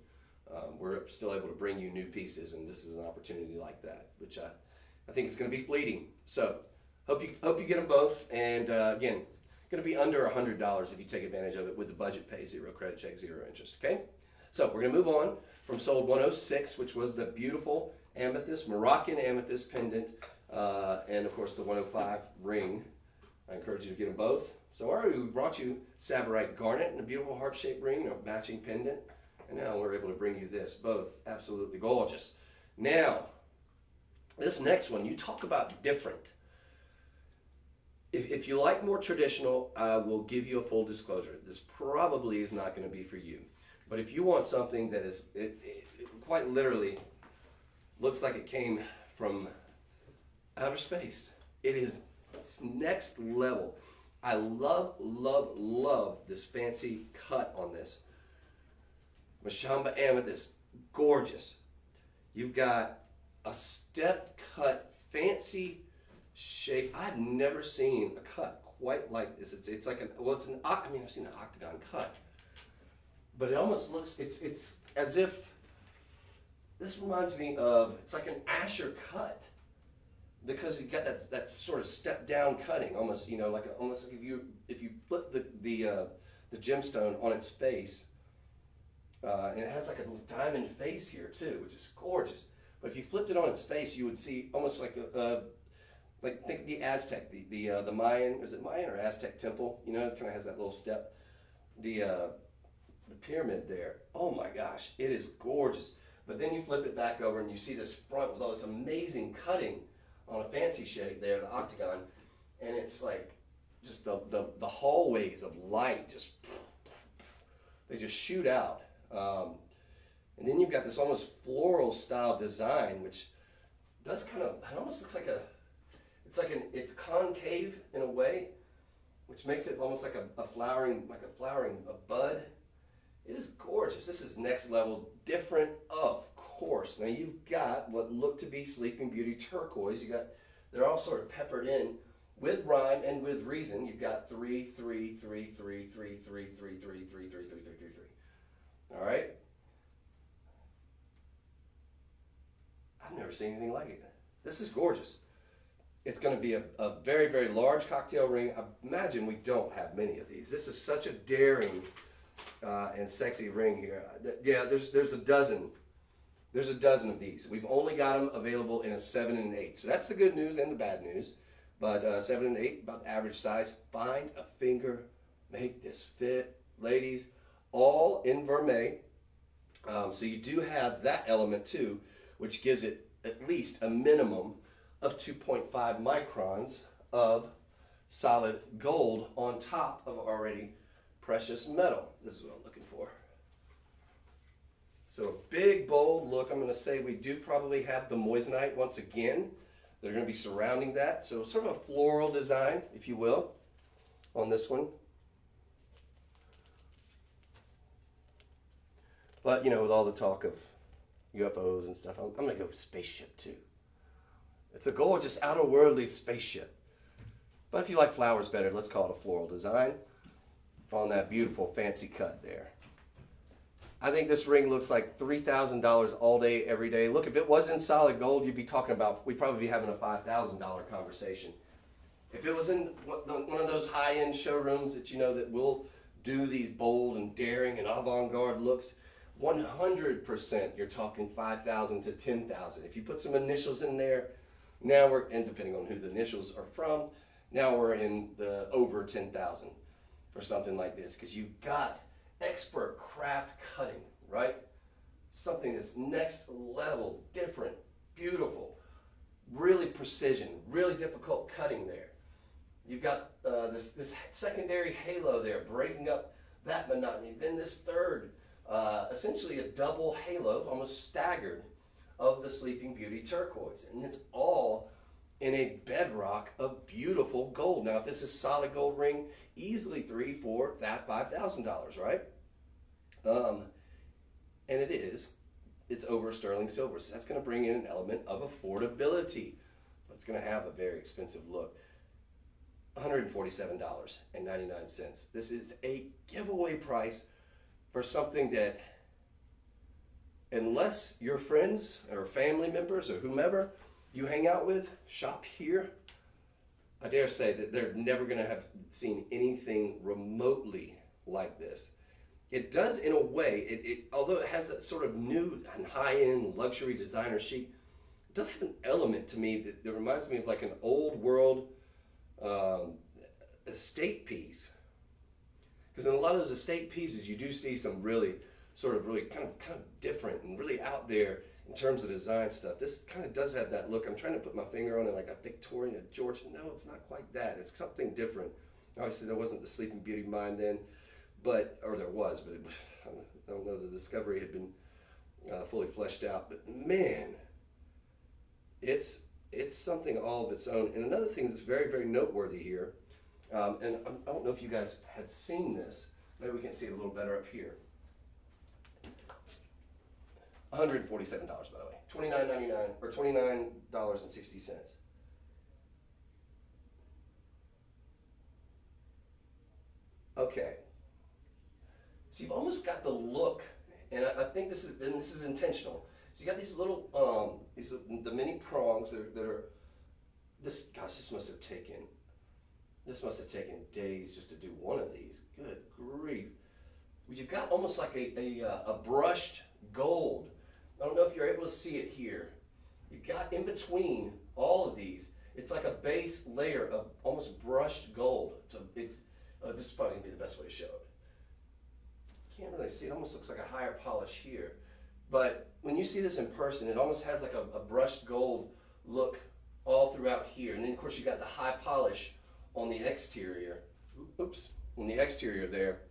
We're still able to bring you new pieces, and this is an opportunity like that, which I think is going to be fleeting. So hope you get them both, and again, going to be under $100 if you take advantage of it with the budget pay, 0 credit check, 0 interest. Okay, so we're going to move on from sold 106, which was the beautiful amethyst, Moroccan amethyst pendant, and of course the 105 ring. I encourage you to get them both. So already we brought you Savorite Garnet and a beautiful heart-shaped ring, a matching pendant, and now we're able to bring you this, both absolutely gorgeous. Now, this next one, you talk about different. If you like more traditional, I will give you a full disclosure. This probably is not going to be for you. But if you want something that is, it quite literally looks like it came from outer space. It's next level. I love, love, love this fancy cut on this. Mashamba amethyst, gorgeous. You've got a step cut, fancy shape. I've never seen a cut quite like this. It's like I've seen an octagon cut, but it almost looks, it's as if, this reminds me of, it's like an Asher cut, because you got that sort of step down cutting, almost, almost like if you flip the gemstone on its face, and it has like a little diamond face here too, which is gorgeous. But if you flipped it on its face, you would see almost like think of the Aztec, the Mayan, is it Mayan or Aztec temple? It kind of has that little step. The pyramid there. Oh my gosh, it is gorgeous. But then you flip it back over and you see this front with all this amazing cutting on a fancy shape there, the octagon, and it's like just the hallways of light they just shoot out. And then you've got this almost floral style design, which does it almost looks like it's concave in a way, which makes it almost like a flowering, a bud. It is gorgeous. This is next level, different, of course. Now you've got what look to be Sleeping Beauty turquoise. They're all sort of peppered in with rhyme and with reason. You've got 3, 3, 3, 3, 3, 3, 3, 3, 3, 3, 3, 3, 3, 3. All right. I've never seen anything like it. This is gorgeous. It's going to be a very, very large cocktail ring. I imagine we don't have many of these. This is such a daring and sexy ring here. Yeah, there's a dozen. There's a dozen of these. We've only got them available in a 7 and an 8. So that's the good news and the bad news. But 7 and 8, about the average size. Find a finger, make this fit. Ladies, all in vermeil. So you do have that element too, which gives it at least a minimum of 2.5 microns of solid gold on top of already precious metal. This is what I'm looking for. So a big, bold look. I'm going to say we do probably have the moissanite once again. They're going to be surrounding that. So sort of a floral design, if you will, on this one. But, you know, with all the talk of UFOs and stuff, I'm going to go spaceship too. It's a gorgeous outer-worldly spaceship. But if you like flowers better, let's call it a floral design on that beautiful fancy cut there. I think this ring looks like $3,000 all day, every day. Look, if it was in solid gold, you'd be talking about, we'd probably be having a $5,000 conversation. If it was in one of those high-end showrooms that, you know, that will do these bold and daring and avant-garde looks, 100% you're talking $5,000 to $10,000. If you put some initials in there, now and depending on who the initials are from, now we're in the over 10,000 for something like this, because you've got expert craft cutting, right? Something that's next level, different, beautiful, really precision, really difficult cutting there. You've got this secondary halo there, breaking up that monotony. Then this third, essentially a double halo, almost staggered, of the Sleeping Beauty turquoise. And it's all in a bedrock of beautiful gold. Now, if this is solid gold ring, easily $3,000, $4,000, $5,000, right? And it is. It's over sterling silver. So that's going to bring in an element of affordability. But it's going to have a very expensive look. $147.99. This is a giveaway price for something that, unless your friends or family members or whomever you hang out with shop here, I dare say that they're never going to have seen anything remotely like this. It does, in a way, although it has that sort of new and high-end luxury designer chic, it does have an element to me that reminds me of like an old world estate piece. Because in a lot of those estate pieces, you do see some really kind of different and really out there in terms of design stuff. This kind of does have that look. I'm trying to put my finger on it like a Victorian, Georgian. No, it's not quite that. It's something different. Obviously, there wasn't the Sleeping Beauty mine then, or there was, but I don't know, the discovery had been fully fleshed out. But man, it's something all of its own. And another thing that's very, very noteworthy here, and I don't know if you guys had seen this. Maybe we can see it a little better up here. $147, by the way. $29.99 or $29.60. Okay. So you've almost got the look, and I think this is intentional. So you got these little the mini prongs that are this must have taken days just to do one of these. Good grief. But you've got almost like a brushed gold. I don't know if you're able to see it here. You've got in between all of these, it's like a base layer of almost brushed gold. This is probably going to be the best way to show it. Can't really see, it almost looks like a higher polish here. But when you see this in person, it almost has like a brushed gold look all throughout here. And then of course you got the high polish on the exterior. Oops, on the exterior there.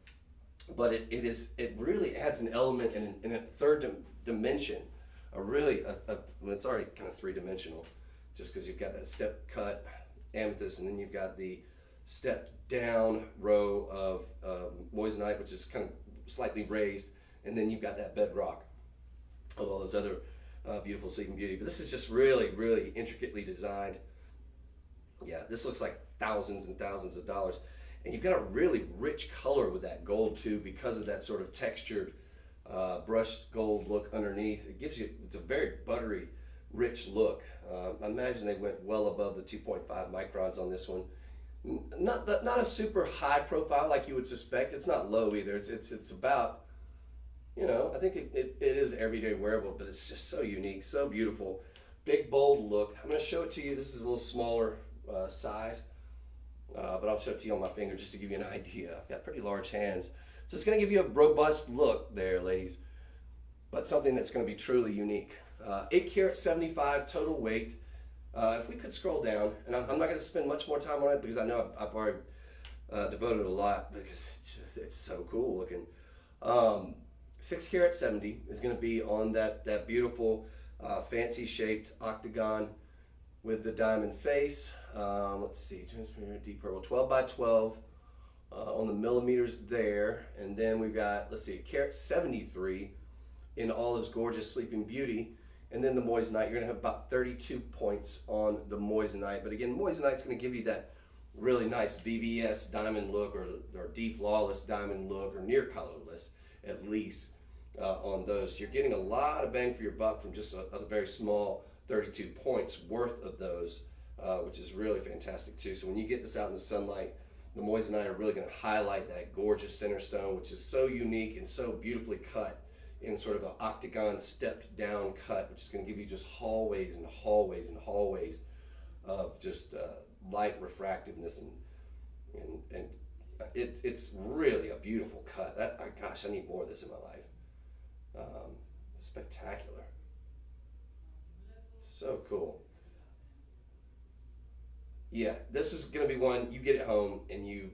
But it really adds an element in a third dimension. It's already kind of three-dimensional, just because you've got that step cut amethyst, and then you've got the stepped down row of moissanite, which is kind of slightly raised, and then you've got that bedrock of all those other beautiful Sleeping Beauty. But this is just really, really intricately designed. Yeah, this looks like thousands and thousands of dollars. And you've got a really rich color with that gold too, because of that sort of textured brushed gold look underneath. It gives you, it's a very buttery, rich look. I imagine they went well above the 2.5 microns on this one. Not a super high profile like you would suspect. It's not low either. It's about, you know, I think it is everyday wearable, but it's just so unique, so beautiful. Big, bold look. I'm going to show it to you. This is a little smaller size, but I'll show it to you on my finger just to give you an idea. I've got pretty large hands. So it's going to give you a robust look there, ladies, but something that's going to be truly unique. 8 karat 75 total weight. If we could scroll down, and I'm not going to spend much more time on it because I know I've already devoted a lot, because it's so cool looking. 6 karat 70 is going to be on that beautiful fancy shaped octagon with the diamond face. Let's see, transparent deep purple, 12 by 12 on the millimeters there, and then we've got, let's see, karat 73 in all its gorgeous Sleeping Beauty. And then the moissanite, you're going to have about 32 points on the moissanite. But again, moissanite's going to give you that really nice VVS diamond look, or deep flawless diamond look, or near colorless at least on those. You're getting a lot of bang for your buck from just a very small 32 points worth of those, which is really fantastic too. So when you get this out in the sunlight, the moissanite are really going to highlight that gorgeous center stone, which is so unique and so beautifully cut in sort of an octagon stepped down cut, which is going to give you just hallways and hallways and hallways of just light refractiveness, and it's really a beautiful cut. Gosh, I need more of this in my life. Spectacular, so cool. Yeah, this is going to be one you get at home and you'll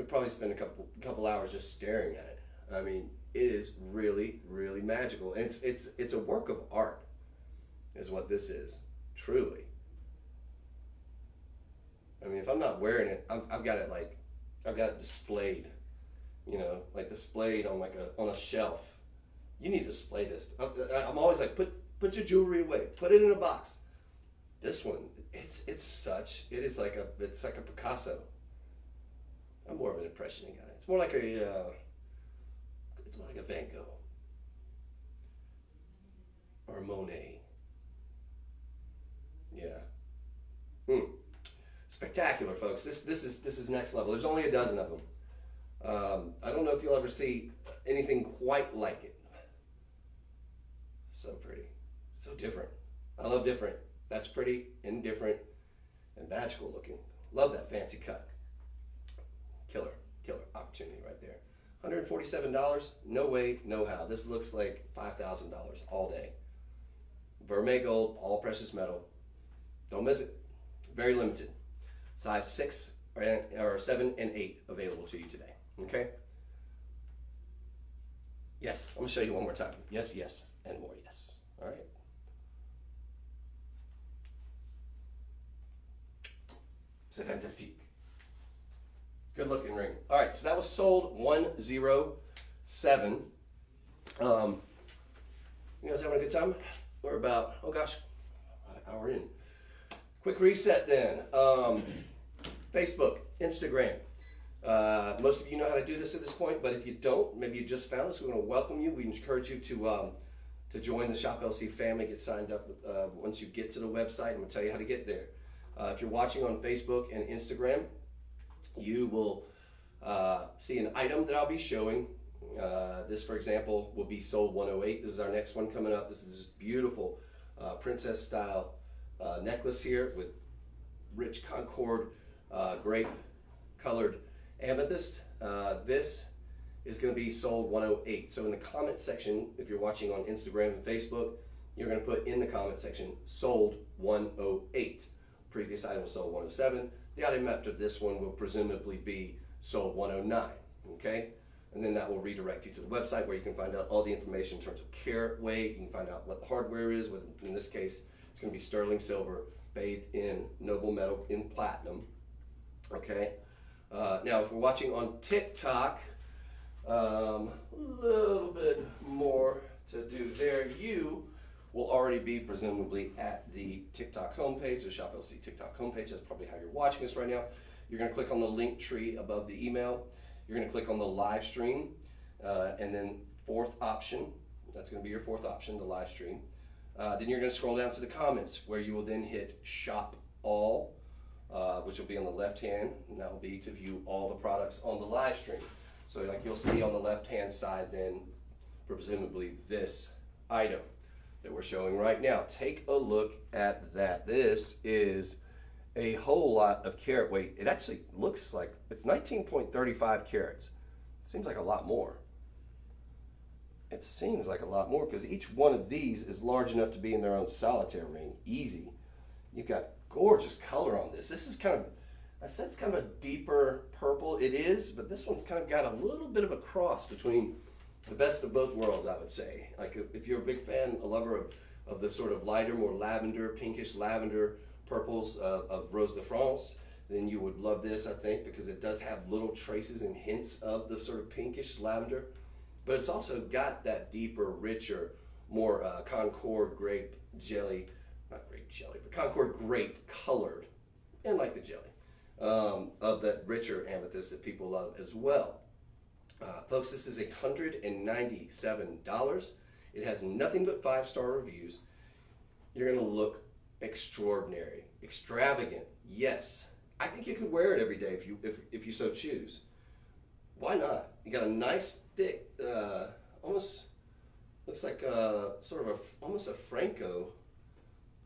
probably spend a couple hours just staring at it. I mean, it is really, really magical, and it's a work of art, is what this is, truly. I mean, if I'm not wearing it, I've got it displayed, you know, like displayed on on a shelf. You need to display this. I'm always like, put your jewelry away, put it in a box. This one, it's like a Picasso. I'm more of an impression guy. It's more like a Van Gogh or a Monet. Yeah. Spectacular, folks. This is next level. There's only a dozen of them. I don't know if you'll ever see anything quite like it. So pretty, so different. I love different. That's pretty and different and magical looking. Love that fancy cut. Killer opportunity right there. $147, no way, no how. This looks like $5,000 all day. Vermeil gold, all precious metal. Don't miss it. Very limited. Size 6 or 7 and 8 available to you today. Okay? Yes, I'm gonna show you one more time. Yes, and more yes. All right. C'est fantastique. Good looking ring. All right, so that was sold 107. You guys having a good time? We're about, oh gosh, an hour in. Quick reset then. Facebook, Instagram. Most of you know how to do this at this point, but if you don't, maybe you just found us, we want to welcome you. We encourage you to join the Shop LC family, get signed up once you get to the website. I'm going to tell you how to get there. If you're watching on Facebook and Instagram, you will see an item that I'll be showing. This, for example, will be sold 108. This is our next one coming up. This is this beautiful princess style necklace here with rich Concord grape colored amethyst. This is going to be sold 108. So in the comment section, if you're watching on Instagram and Facebook, you're going to put in the comment section sold 108. Previous item was sold 107. The item after this one will presumably be sold 109. Okay? And then that will redirect you to the website where you can find out all the information in terms of carat weight. You can find out what the hardware is. In this case, it's going to be sterling silver bathed in noble metal in platinum. Okay? Now, if we're watching on TikTok, A little bit more to do there. You will already be presumably at the TikTok homepage, the Shop LC TikTok homepage. That's probably how you're watching this right now. You're going to click on the link tree above the email. You're going to click on the live stream, and then fourth option. That's going to be your fourth option, the live stream. Then you're going to scroll down to the comments, where you will then hit Shop All, which will be on the left hand, and that will be to view all the products on the live stream. So like you'll see on the left hand side then, presumably this item that we're showing right now. Take a look at that. This is a whole lot of carat weight. It actually looks like it's 19.35 carats. It seems like a lot more. It seems like a lot more because each one of these is large enough to be in their own solitaire ring. Easy. You've got gorgeous color on this. This is kind of, I said it's kind of a deeper purple. It is, but this one's kind of got a little bit of a cross between the best of both worlds, I would say. Like if you're a big fan, a lover of the sort of lighter, more lavender, pinkish lavender purples of Rose de France, then you would love this, I think, because it does have little traces and hints of the sort of pinkish lavender. But it's also got that deeper, richer, more Concord grape jelly, not grape jelly, but Concord grape colored, and like the jelly, of that richer amethyst that people love as well. Folks, this is $197. It has nothing but 5-star reviews. You're going to look extraordinary, extravagant. Yes, I think you could wear it every day if you so choose. Why not? You got a nice thick, almost looks like sort of almost a Franco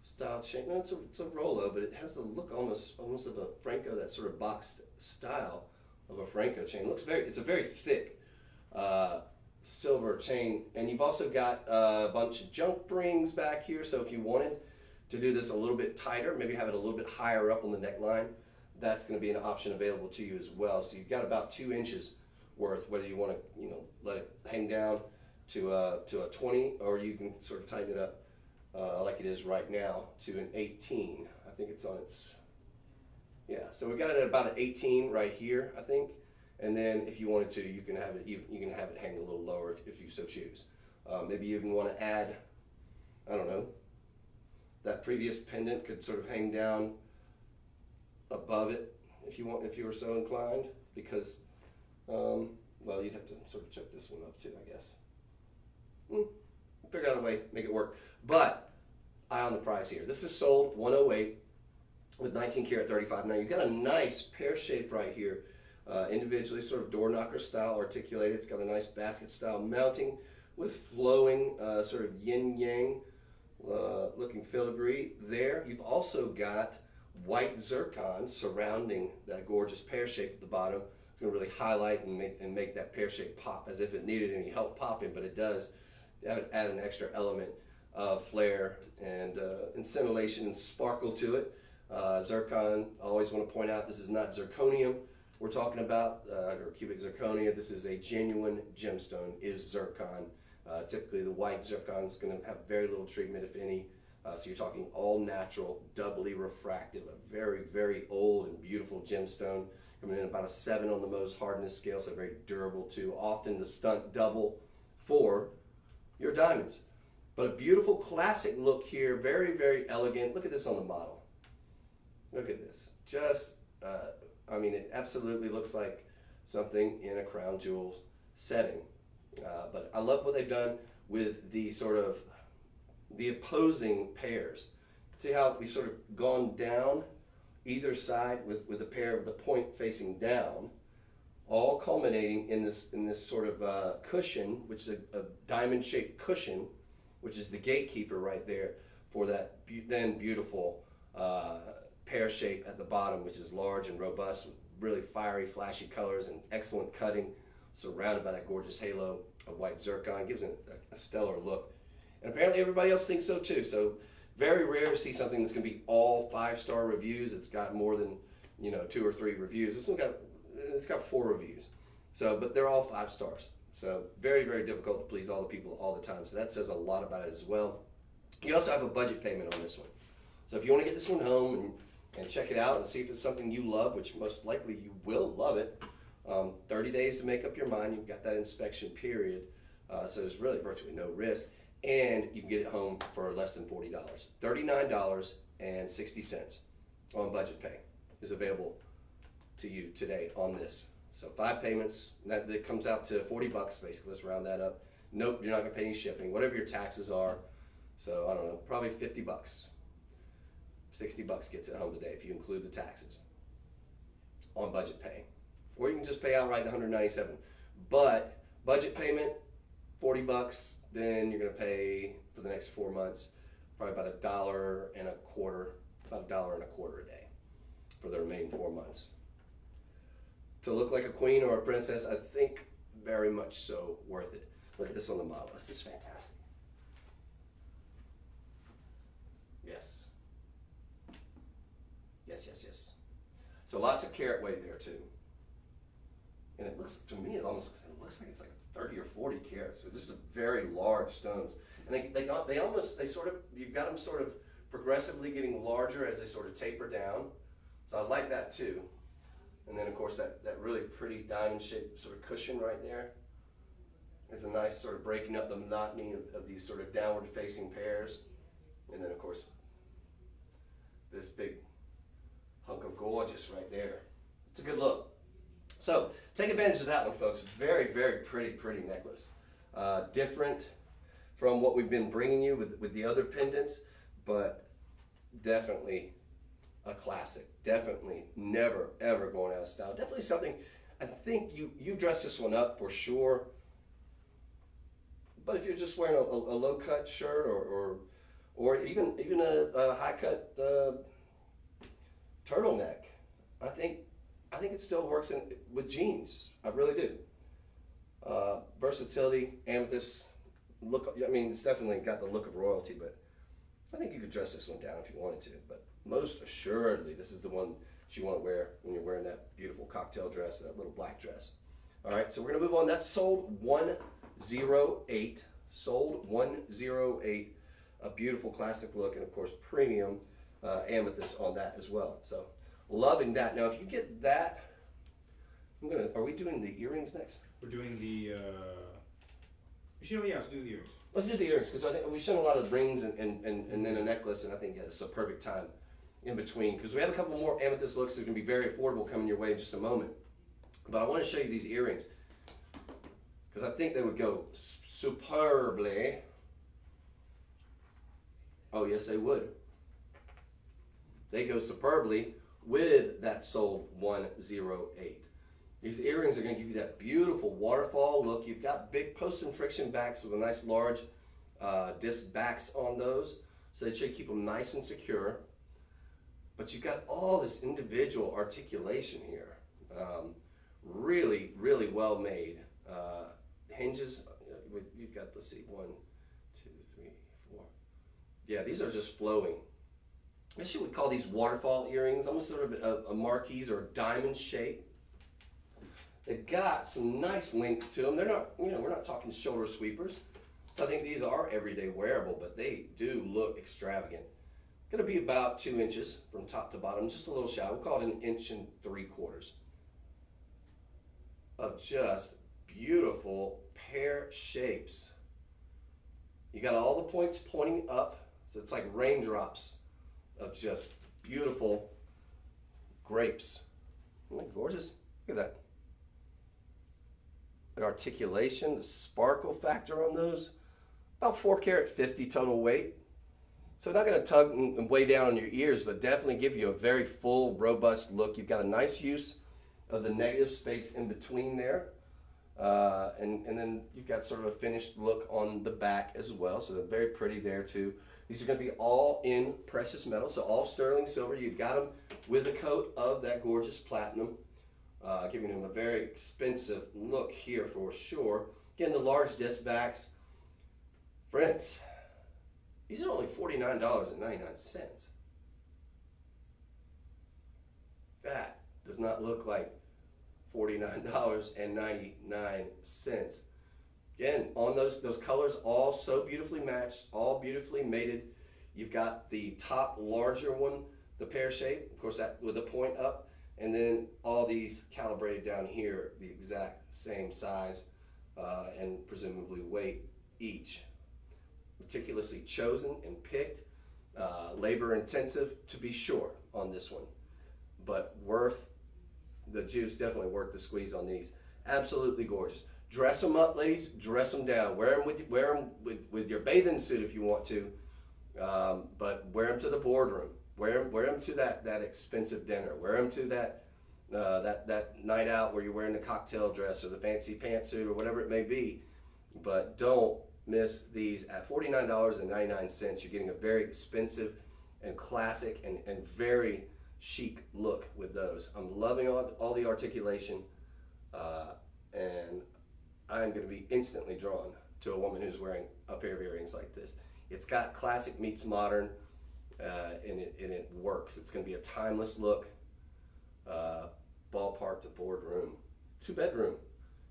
style chain. No, it's a Rolo, but it has the look almost of a Franco, that sort of boxed style of a Franco chain. It's a very thick silver chain, and you've also got a bunch of junk rings back here. So if you wanted to do this a little bit tighter, maybe have it a little bit higher up on the neckline, that's going to be an option available to you as well. So you've got about 2 inches worth, whether you want to let it hang down to a 20, or you can sort of tighten it up like it is right now to an 18. I think it's on its. Yeah, so we got it at about an 18 right here, I think, and then if you wanted to, you can have it hang a little lower if you so choose. Maybe you even want to add, I don't know, that previous pendant could sort of hang down above it if you were so inclined, because well, you'd have to sort of check this one up too, I guess. Figure out a way, make it work. But eye on the prize here. This is sold $108. With 19 karat 35. Now you've got a nice pear shape right here, individually sort of door knocker style articulated. It's got a nice basket style mounting with flowing sort of yin yang looking filigree there. You've also got white zircon surrounding that gorgeous pear shape at the bottom. It's going to really highlight and make that pear shape pop as if it needed any help popping, but it does add an extra element of flair and scintillation and sparkle to it. Zircon, I always want to point out, this is not zirconium we're talking about, or cubic zirconia. This is a genuine gemstone, is zircon. Typically the white zircon is going to have very little treatment, if any. So you're talking all natural, doubly refractive, a very, very old and beautiful gemstone, coming in about a 7 on the Mohs hardness scale, so very durable too. Often the stunt double for your diamonds. But a beautiful classic look here, very, very elegant. Look at this on the model. Look at this. Just, I mean, it absolutely looks like something in a crown jewel setting. But I love what they've done with the sort of the opposing pairs. See how we've sort of gone down either side with the pair of the point facing down, all culminating in this sort of cushion, which is a diamond-shaped cushion, which is the gatekeeper right there for that then beautiful pear shape at the bottom, which is large and robust, with really fiery, flashy colors and excellent cutting, surrounded by that gorgeous halo of white zircon. It gives it a stellar look. And apparently everybody else thinks so too. So very rare to see something that's going to be all 5-star reviews. It's got more than 2 or 3 reviews. This one it's got 4 reviews. So, but they're all 5 stars. So very, very difficult to please all the people all the time. So that says a lot about it as well. You also have a budget payment on this one. So if you want to get this one home and check it out and see if it's something you love, which most likely you will love it, 30 days to make up your mind. You've got that inspection period, so there's really virtually no risk, and you can get it home for less than $40. $39.60 on budget pay is available to you today on this. So 5 payments, that comes out to $40 basically. Let's round that up. Nope, you're not gonna pay any shipping, whatever your taxes are. So I don't know, probably $50. $60 gets it home today if you include the taxes on budget pay. Or you can just pay outright the $197. But budget payment, $40, then you're gonna pay for the next 4 months probably about $1.25, about $1.25 a day for the remaining 4 months. To look like a queen or a princess, I think very much so worth it. Look at this on the model. This is fantastic. Yes. Yes. So lots of carat weight there too. And it looks, to me, it looks like it's like 30 or 40 carats. So this is very large stones. And you've got them sort of progressively getting larger as they sort of taper down. So I like that too. And then of course that really pretty diamond shaped sort of cushion right there is a nice sort of breaking up the monotony of these sort of downward facing pairs. And then of course this big hunk of gorgeous right there. It's a good look. So take advantage of that one, folks. Very, very pretty necklace. Different from what we've been bringing you with the other pendants, but definitely a classic. Definitely never ever going out of style. Definitely something, I think you dress this one up for sure. But if you're just wearing a low cut shirt or even a high cut turtleneck, I think it still works with jeans. I really do. Versatility, amethyst look. I mean, it's definitely got the look of royalty, but I think you could dress this one down if you wanted to. But most assuredly, this is the one that you want to wear when you're wearing that beautiful cocktail dress, that little black dress. All right, so we're gonna move on. That's sold 108. Sold 108. A beautiful classic look, and of course premium amethyst on that as well. So loving that. Now, if you get that, are we doing the earrings next? We're doing the, let's do the earrings. Let's do the earrings, because I think we've shown a lot of rings and then a necklace, and I think it's a perfect time in between, because we have a couple more amethyst looks that are going to be very affordable coming your way in just a moment. But I want to show you these earrings, because I think they would go superbly. Oh, yes, they would. They go superbly with that sold 108. These earrings are going to give you that beautiful waterfall look. You've got big post and friction backs with a nice large disc backs on those, so they should keep them nice and secure. But you've got all this individual articulation here. Really, really well made. Hinges, you've got, let's see, 1, 2, 3, 4. Yeah, these are just flowing. I guess you would call these waterfall earrings, almost sort of a marquise or a diamond shape. They've got some nice length to them. They're not, we're not talking shoulder sweepers. So I think these are everyday wearable, but they do look extravagant. Gonna be about 2 inches from top to bottom, just a little shy. We'll call it 1 3/4 inches of just beautiful pear shapes. You got all the points pointing up, so it's like raindrops of just beautiful grapes. Isn't that gorgeous? Look at that. The articulation, the sparkle factor on those, about 4 carat 50 total weight. So not going to tug and weigh down on your ears, but definitely give you a very full, robust look. You've got a nice use of the negative space in between there. And then you've got sort of a finished look on the back as well. So they're very pretty there too. These are going to be all in precious metal, so all sterling silver. You've got them with a coat of that gorgeous platinum, giving them a very expensive look here for sure. Again, the large disc backs. Friends, these are only $49.99. That does not look like $49.99. Again, on those colors, all so beautifully matched, all beautifully mated. You've got the top larger one, the pear shape, of course, that with the point up, And then all these calibrated down here, the exact same size and presumably weight each. Meticulously chosen and picked, labor intensive to be sure on this one, but worth the juice, definitely worth the squeeze on these. Absolutely gorgeous. Dress them up, ladies, dress them down. Wear them with your bathing suit if you want to, but wear them to the boardroom. Wear them to that expensive dinner. Wear them to that night out where you're wearing the cocktail dress or the fancy pantsuit or whatever it may be. But don't miss these at $49.99. You're getting a very expensive and classic and very chic look with those. I'm loving all the articulation, and I'm going to be instantly drawn to a woman who's wearing a pair of earrings like this. It's got classic meets modern, and it works. It's going to be a timeless look, ballpark to boardroom, 2-bedroom,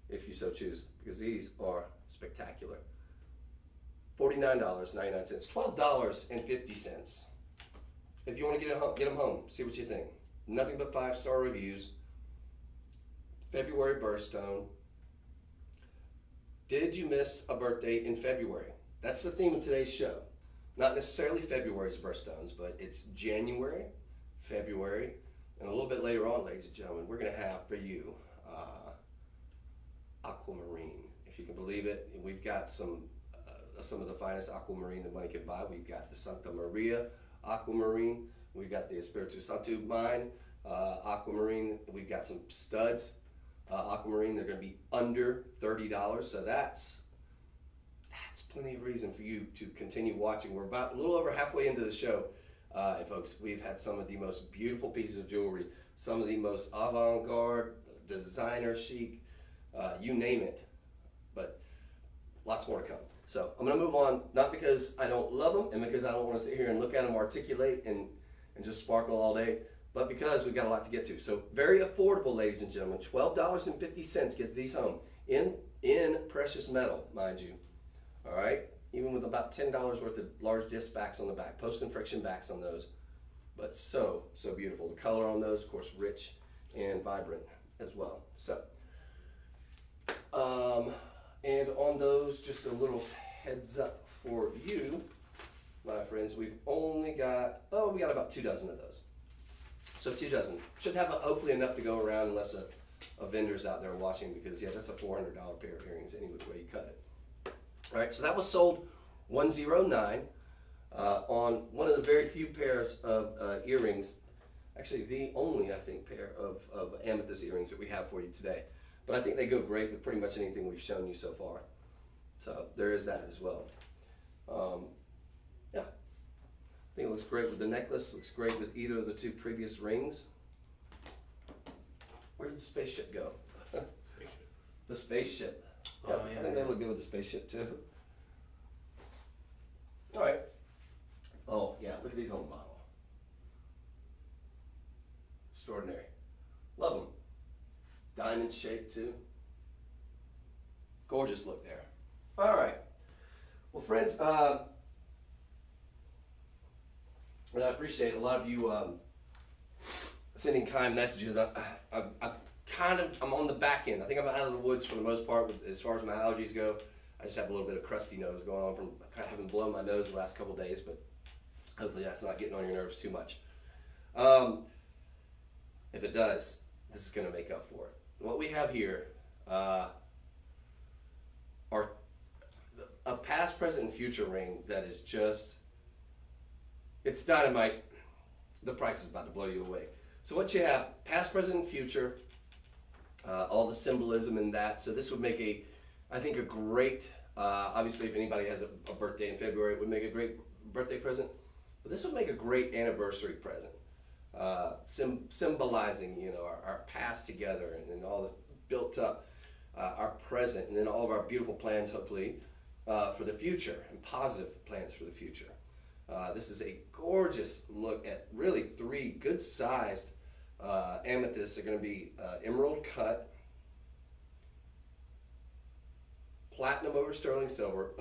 if you so choose, because these are spectacular. $49.99, $12.50. If you want to get them home, see what you think. Nothing but 5-star reviews. February Birthstone. Did you miss a birthday in February? That's the theme of today's show. Not necessarily February's birthstones, but it's January, February, and a little bit later on, ladies and gentlemen, we're going to have for you aquamarine. If you can believe it, we've got some of the finest aquamarine that money can buy. We've got the Santa Maria aquamarine. We've got the Espiritu Santo mine aquamarine. We've got some studs aquamarine. They're going to be under $30, so that's plenty of reason for you to continue watching. We're about a little over halfway into the show, and folks, we've had some of the most beautiful pieces of jewelry, some of the most avant-garde, designer chic, you name it, but lots more to come. So I'm going to move on, not because I don't love them and because I don't want to sit here and look at them articulate and just sparkle all day, but because we've got a lot to get to. So very affordable, ladies and gentlemen. $12.50 gets these home in precious metal, mind you. All right, even with about $10 worth of large disc backs on the back, post and friction backs on those, but so beautiful. The color on those, of course, rich and vibrant as well. So, and on those, just a little heads up for you, my friends. We've only got we got about 2 dozen of those. So 2 dozen should have hopefully enough to go around, unless a vendor's out there watching, because yeah, that's a $400 pair of earrings any which way you cut it. All right, so that was sold 109 on one of the very few pairs of earrings, actually the only, I think, pair of amethyst earrings that we have for you today. But I think they go great with pretty much anything we've shown you so far. So there is that as well. Yeah, I think it looks great with the necklace, looks great with either of the 2 previous rings. Where did the spaceship go? Spaceship. The spaceship. Oh, I yeah, think they look good with the spaceship too. All right. Oh yeah, look at these on the model. Extraordinary. Love them. Diamond shape too. Gorgeous look there. All right. Well, friends, and I appreciate a lot of you sending kind messages. I'm on the back end. I think I'm out of the woods for the most part as far as my allergies go. I just have a little bit of crusty nose going on from kind of having blown my nose the last couple days, but hopefully that's not getting on your nerves too much. If it does, this is going to make up for it. What we have here are a past, present, and future ring that is just, it's dynamite. The price is about to blow you away. So what you have, past, present, and future, all the symbolism in that. So this would make I think a great, obviously if anybody has a birthday in February, it would make a great birthday present. But this would make a great anniversary present. Symbolizing, our past together and then all the built up, our present, and then all of our beautiful plans, hopefully, for the future, and positive plans for the future. This is a gorgeous look at really 3 good-sized amethysts. They're going to be emerald cut, platinum over sterling silver,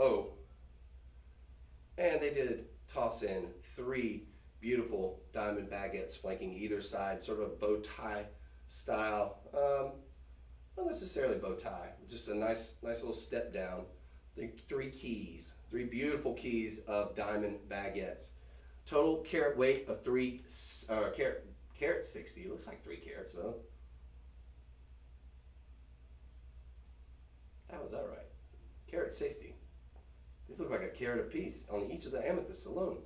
and they did toss in 3 beautiful diamond baguettes flanking either side, sort of a bow tie style. Not necessarily bow tie, just a nice little step down. Three keys, three beautiful keys of diamond baguettes. Total carat weight of carat 60. It looks like 3 carats though. How is that right? Carat 60. These look like a carat apiece on each of the amethysts alone.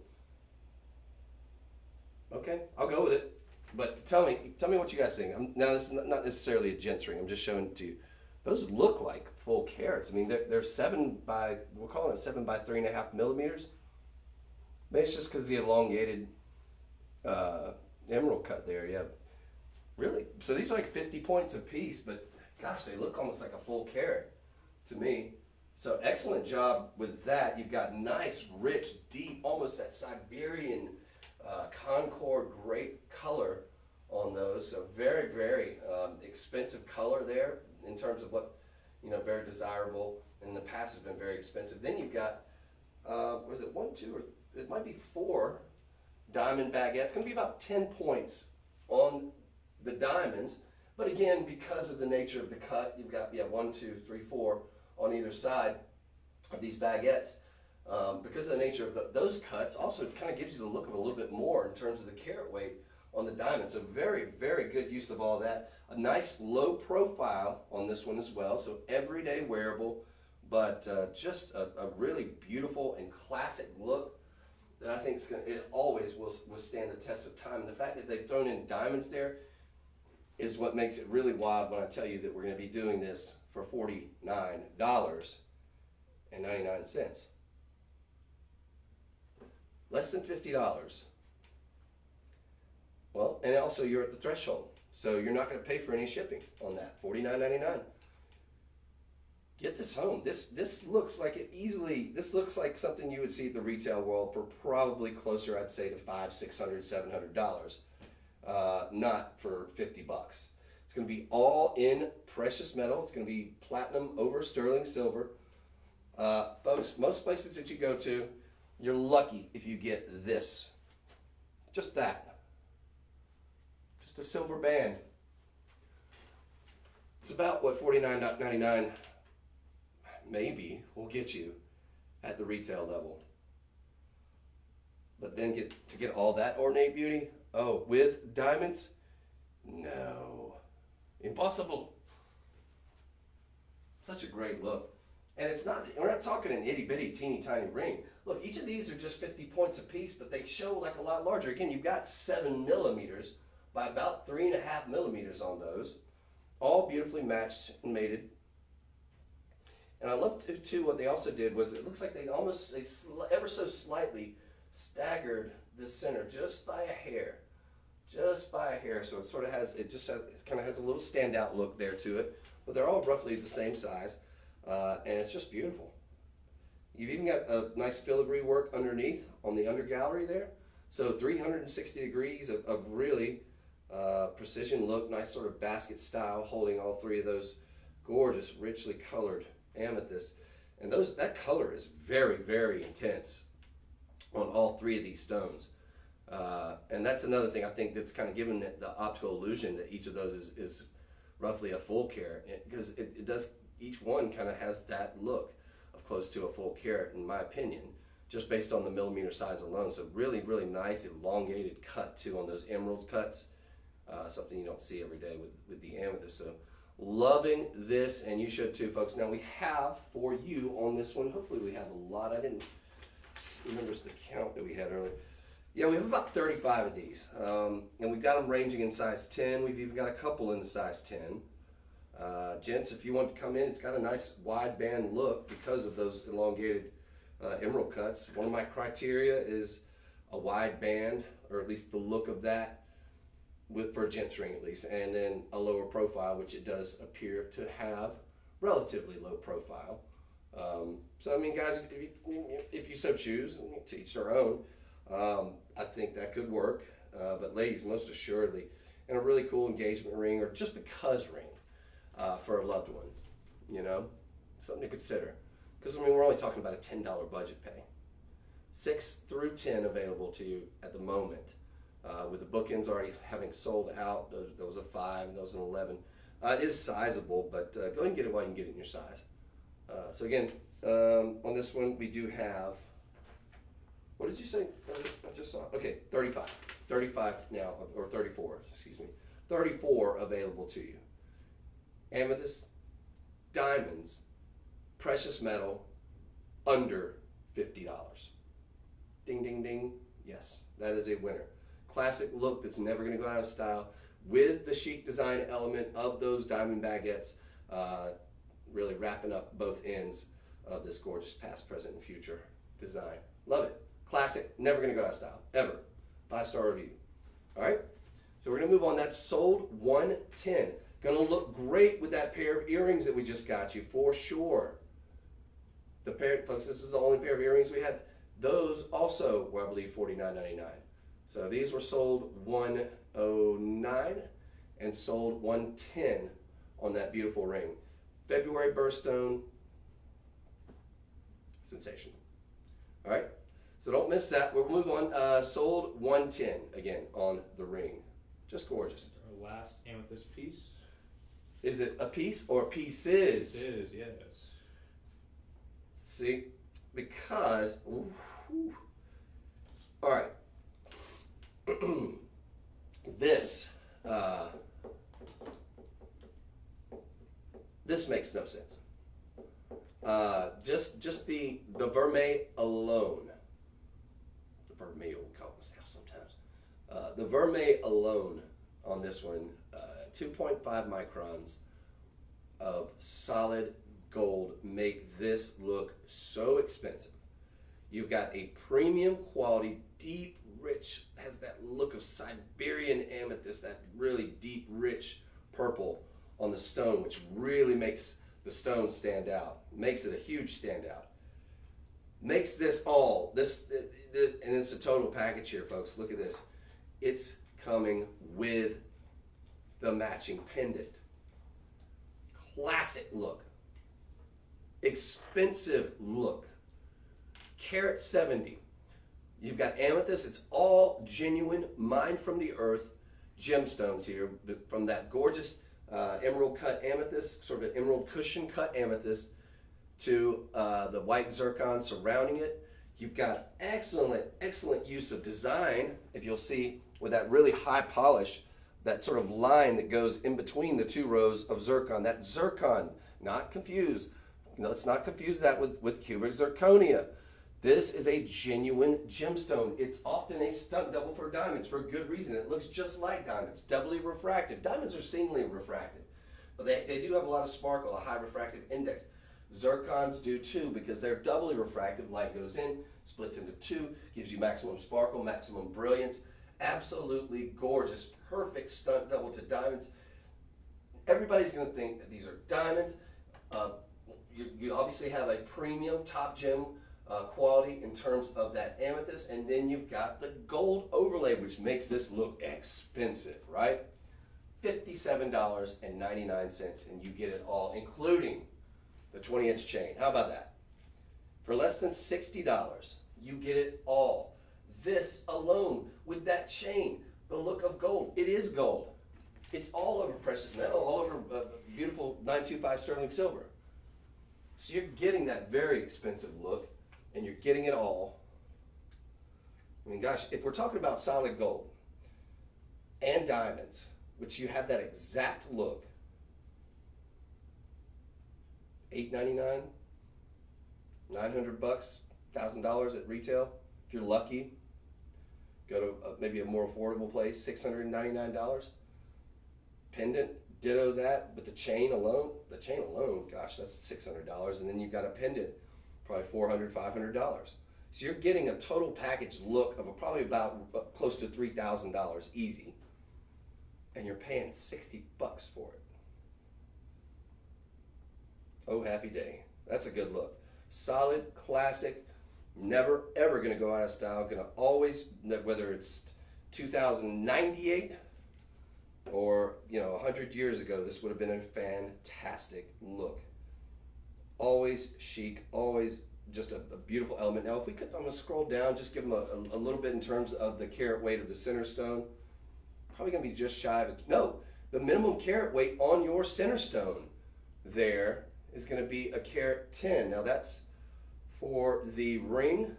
Okay, I'll go with it. But tell me what you guys think. Now this is not necessarily a gent's ring. I'm just showing it to you. Those look like full carats. I mean, they're 7 by, we're calling it 7 by 3.5 millimeters. Maybe it's just because the elongated emerald cut there. Yeah, really. So these are like 50 points a piece, but gosh, they look almost like a full carat to me. So excellent job with that. You've got nice, rich, deep, almost that Siberian Concord grape color on those. So very, very expensive color there in terms of what, very desirable. In the past has been very expensive. Then you've got, was it 1, 2, or it might be 4 diamond baguettes. It's going to be about 10 points on the diamonds. But again, because of the nature of the cut, you've got 1, 2, 3, 4 on either side of these baguettes. Because of the nature of those cuts, also kind of gives you the look of a little bit more in terms of the carat weight on the diamond. So very, very good use of all that. A nice low profile on this one as well. So everyday wearable, but just a really beautiful and classic look that I think it always will withstand the test of time. And the fact that they've thrown in diamonds there is what makes it really wild when I tell you that we're going to be doing this for $49.99. Less than $50. Well, and also you're at the threshold, so you're not going to pay for any shipping on that. $49.99. Get this home. This looks like this looks like something you would see at the retail world for probably closer, I'd say, to $500, $600, $700. Not for $50. It's going to be all in precious metal. It's going to be platinum over sterling silver. Folks, most places that you go to, you're lucky if you get this. Just that. Just a silver band. It's about what $49.99 maybe will get you at the retail level. But then to get all that ornate beauty, oh, with diamonds? No. Impossible. Such a great look. And we're not talking an itty bitty teeny tiny ring. Look, each of these are just 50 points a piece, but they show like a lot larger. Again, you've got 7 millimeters by about 3.5 millimeters on those. All beautifully matched and mated. And I love too what they also did was it looks like they ever so slightly staggered the center just by a hair. Just by a hair. So it sort of it kind of has a little standout look there to it. But they're all roughly the same size. And it's just beautiful. You've even got a nice filigree work underneath on the under gallery there. So 360 degrees of really precision look, nice sort of basket style, holding all 3 of those gorgeous, richly colored amethysts. And that color is very, very intense on all 3 of these stones. And that's another thing I think that's kind of given the optical illusion that each of those is roughly a full carat, because it does. Each one kind of has that look of close to a full carat, in my opinion, just based on the millimeter size alone. So really, really nice elongated cut too on those emerald cuts. Something you don't see every day with the amethyst. So loving this, and you should too, folks. Now we have for you on this one, hopefully we have a lot. I didn't remember the count that we had earlier. Yeah, we have about 35 of these. And we've got them ranging in size 10. We've even got a couple in the size 10. Gents, if you want to come in, it's got a nice wide band look because of those elongated emerald cuts. One of my criteria is a wide band, or at least the look of that, for a gent's ring at least, and then a lower profile, which it does appear to have relatively low profile. So I mean, guys, if you so choose, to each their own. I think that could work, but ladies, most assuredly, and a really cool engagement ring or just because ring for a loved one, something to consider. Because I mean, we're only talking about a $10 budget pay. 6 through 10 available to you at the moment. with the bookends already having sold out. Those are 5 and those are 11. It is sizable, but go ahead and get it while you can get it in your size. So again, on this one we do have, what did you say? I just saw. Okay, 35. 35 now, or 34, excuse me. 34 available to you. Amethyst, diamonds, precious metal, under $50. Ding, ding, ding. Yes, that is a winner. Classic look that's never going to go out of style with the chic design element of those diamond baguettes, really wrapping up both ends of this gorgeous past, present, and future design. Love it. Classic. Never going to go out of style. Ever. 5-star review. All right. So we're going to move on. That's sold 110. Going to look great with that pair of earrings that we just got you for sure. The pair, folks, this is the only pair of earrings we had. Those also were, I believe, $49.99. So these were sold $109 and sold $110 on that beautiful ring. February birthstone, sensational. All right, so don't miss that. We'll move on. Sold $110 again on the ring. Just gorgeous. Our last amethyst piece. Is it a piece or pieces? It is, yes. See, because, all right, this makes no sense. Just the vermeil alone, the vermeil we call it now sometimes. The vermeil alone on this one, 2.5 microns of solid gold make this look so expensive. You've got a premium quality, deep, rich, has that look of Siberian amethyst, that really deep, rich purple on the stone, which really makes the stone stand out, makes it a huge standout. Makes this all, and it's a total package here, folks. Look at this. It's coming with the matching pendant. Classic look. Expensive look. Carat 70. You've got amethyst. It's all genuine, mined from the earth gemstones here, from that gorgeous emerald cut amethyst, sort of emerald cushion cut amethyst, to the white zircon surrounding it. You've got excellent use of design, if you'll see, with that really high polish, that sort of line that goes in between the 2 rows of zircon. That zircon, not confused. Let's not confuse that with cubic zirconia. This is a genuine gemstone. It's often a stunt double for diamonds for a good reason. It looks just like diamonds, doubly refractive. Diamonds are singly refractive, but they do have a lot of sparkle, a high refractive index. Zircons do too, because they're doubly refractive. Light goes in, splits into 2, gives you maximum sparkle, maximum brilliance. Absolutely gorgeous, perfect stunt double to diamonds. Everybody's going to think that these are diamonds. You obviously have a premium top gem quality in terms of that amethyst, and then you've got the gold overlay, which makes this look expensive, right? $57.99, and you get it all, including the 20-inch chain. How about that? For less than $60, you get it all. This alone, with that chain, the look of gold. It is gold. It's all over precious metal, all over beautiful 925 sterling silver. So you're getting that very expensive look, and you're getting it all. I mean, gosh, if we're talking about solid gold and diamonds, which you have that exact look, $899, $900, $1,000 at retail, if you're lucky. Go to maybe a more affordable place, $699. Pendant, ditto that, but the chain alone, gosh, that's $600. And then you've got a pendant, probably $400, $500. So you're getting a total package look of probably about close to $3,000 easy. And you're paying $60 for it. Oh, happy day. That's a good look. Solid, classic, never ever going to go out of style. Going to always, whether it's 2098 or 100 years ago, this would have been a fantastic look. Always chic, always just a beautiful element. Now, if we could, I'm gonna scroll down, just give them a little bit in terms of the carat weight of the center stone. Probably gonna be just shy of no, the minimum carat weight on your center stone there is gonna be a carat 10. Now that's for the ring,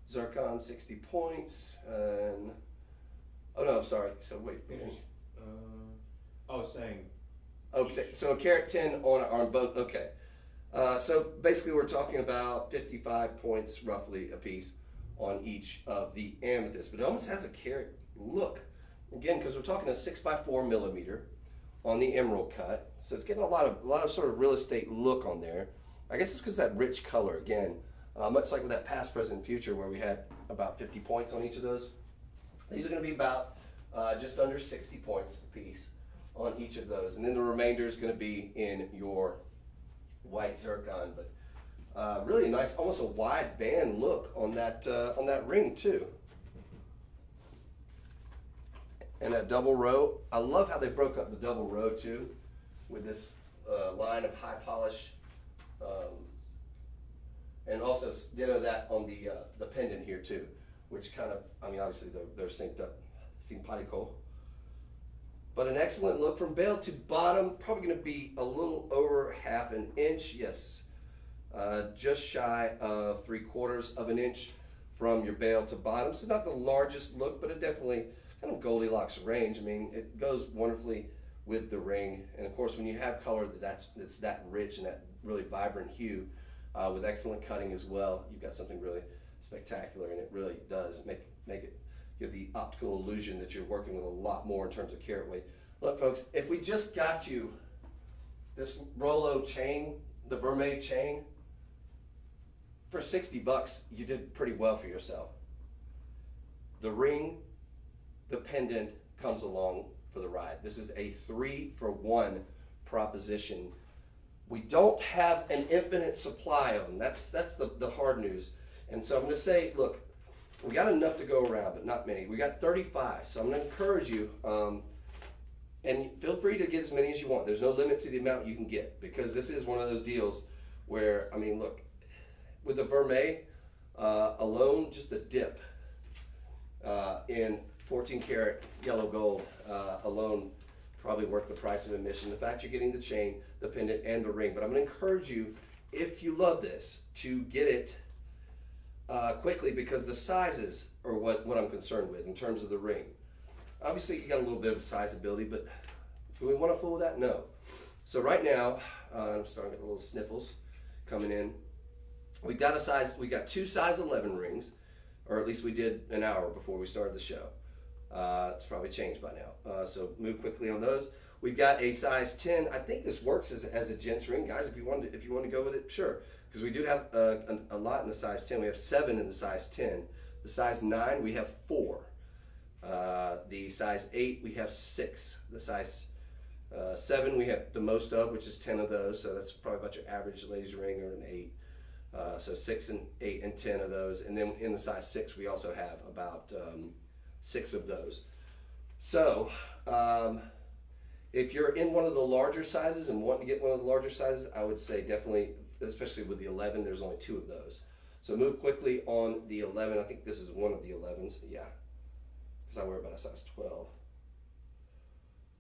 zircon 60 points, and, oh no, I'm sorry, so wait. Saying. Okay, so a carat 10 on both, okay. So basically we're talking about 55 points roughly a piece on each of the amethyst, but it almost has a carat look. Again, because we're talking a 6x4 millimeter on the emerald cut, so it's getting a lot of sort of real estate look on there. I guess it's because that rich color again, much like with that past, present, future where we had about 50 points on each of those. These are going to be about just under 60 points a piece on each of those, and then the remainder is going to be in your white zircon. But really nice, almost a wide band look on that ring too. And that double row, I love how they broke up the double row too, with this line of high polish, and also ditto that on the pendant here too, which kind of, I mean, obviously they're synced up, simpatico. But an excellent look from bail to bottom, probably going to be a little over half an inch, yes, just shy of 3/4 of an inch from your bail to bottom. So not the largest look, but it definitely kind of Goldilocks range. I mean, it goes wonderfully with the ring, and of course when you have color that's that rich and that really vibrant hue, with excellent cutting as well, you've got something really spectacular, and it really does make it give the optical illusion that you're working with a lot more in terms of carat weight. Look folks, if we just got you this Rolo chain, the Vermeil chain, for 60 bucks, you did pretty well for yourself. The ring, the pendant comes along for the ride. This is a 3-for-1 proposition. We don't have an infinite supply of them. That's the hard news. And so I'm going to say, look, we got enough to go around, but not many. We got 35, so I'm going to encourage you, and feel free to get as many as you want. There's no limit to the amount you can get, because this is one of those deals where, I mean, look, with the Vermeil alone, just the dip in 14 karat yellow gold alone probably worth the price of admission. The fact you're getting the chain, the pendant, and the ring. But I'm going to encourage you, if you love this, to get it quickly, because the sizes are what I'm concerned with in terms of the ring. Obviously, you got a little bit of sizability, but do we want to fool with that? No. So right now, I'm starting to get a little sniffles coming in. We got two size 11 rings, or at least we did an hour before we started the show. It's probably changed by now. So move quickly on those. We've got a size 10. I think this works as a gents ring, guys. If you want to go with it, sure. Because we do have a lot in the size 10. We have 7 in the size 10. The size 9, we have 4. The size 8, we have 6. The size 7, we have the most of, which is 10 of those. So that's probably about your average ladies ring, or an 8. So 6 and 8 and 10 of those. And then in the size 6, we also have about 6 of those. So if you're in one of the larger sizes and want to get one of the larger sizes, I would say definitely, especially with the 11, there's only 2 of those. So move quickly on the 11. I think this is one of the 11s. Yeah, because I wear about a size 12.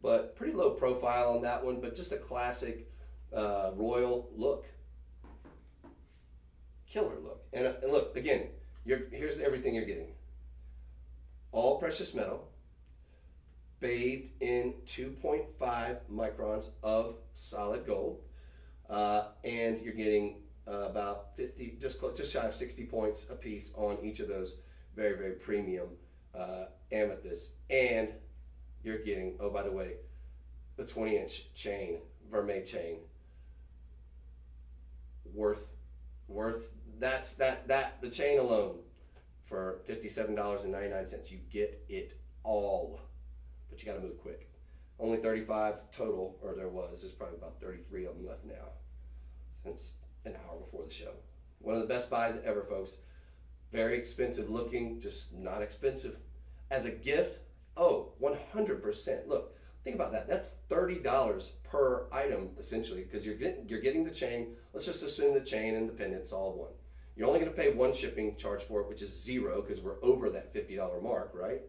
But pretty low profile on that one, but just a classic royal look. Killer look. And look, again, here's everything you're getting. All precious metal, bathed in 2.5 microns of solid gold, and you're getting about 50, just shy of 60 points a piece on each of those very, very premium amethysts. And you're getting, oh, by the way, the 20-inch chain, Vermeil chain, worth the chain alone for $57.99. You get it all, but you got to move quick. Only 35 total, or there was. There's probably about 33 of them left now, since an hour before the show. One of the best buys ever, folks. Very expensive looking, just not expensive. As a gift, oh, 100%. Look, Think about that. That's $30 per item essentially, because you're getting the chain. Let's just assume the chain and the pendant's all one. You're only going to pay one shipping charge for it, which is $0 because we're over that $50 mark, right?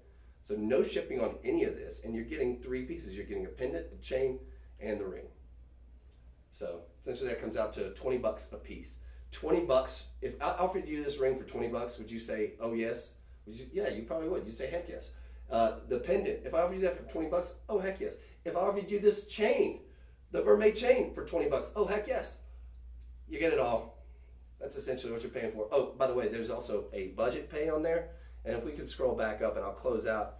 So no shipping on any of this, and you're getting 3 pieces. You're getting a pendant, a chain, and the ring. So essentially that comes out to $20 a piece. $20. If I offered you this ring for $20, would you say, oh yes? Yeah, you probably would. You'd say, heck yes. The pendant, if I offered you that for $20, oh heck yes. If I offered you this chain, the mermaid chain for $20, oh heck yes. You get it all. That's essentially what you're paying for. Oh, by the way, there's also a budget pay on there. And if we could scroll back up, and I'll close out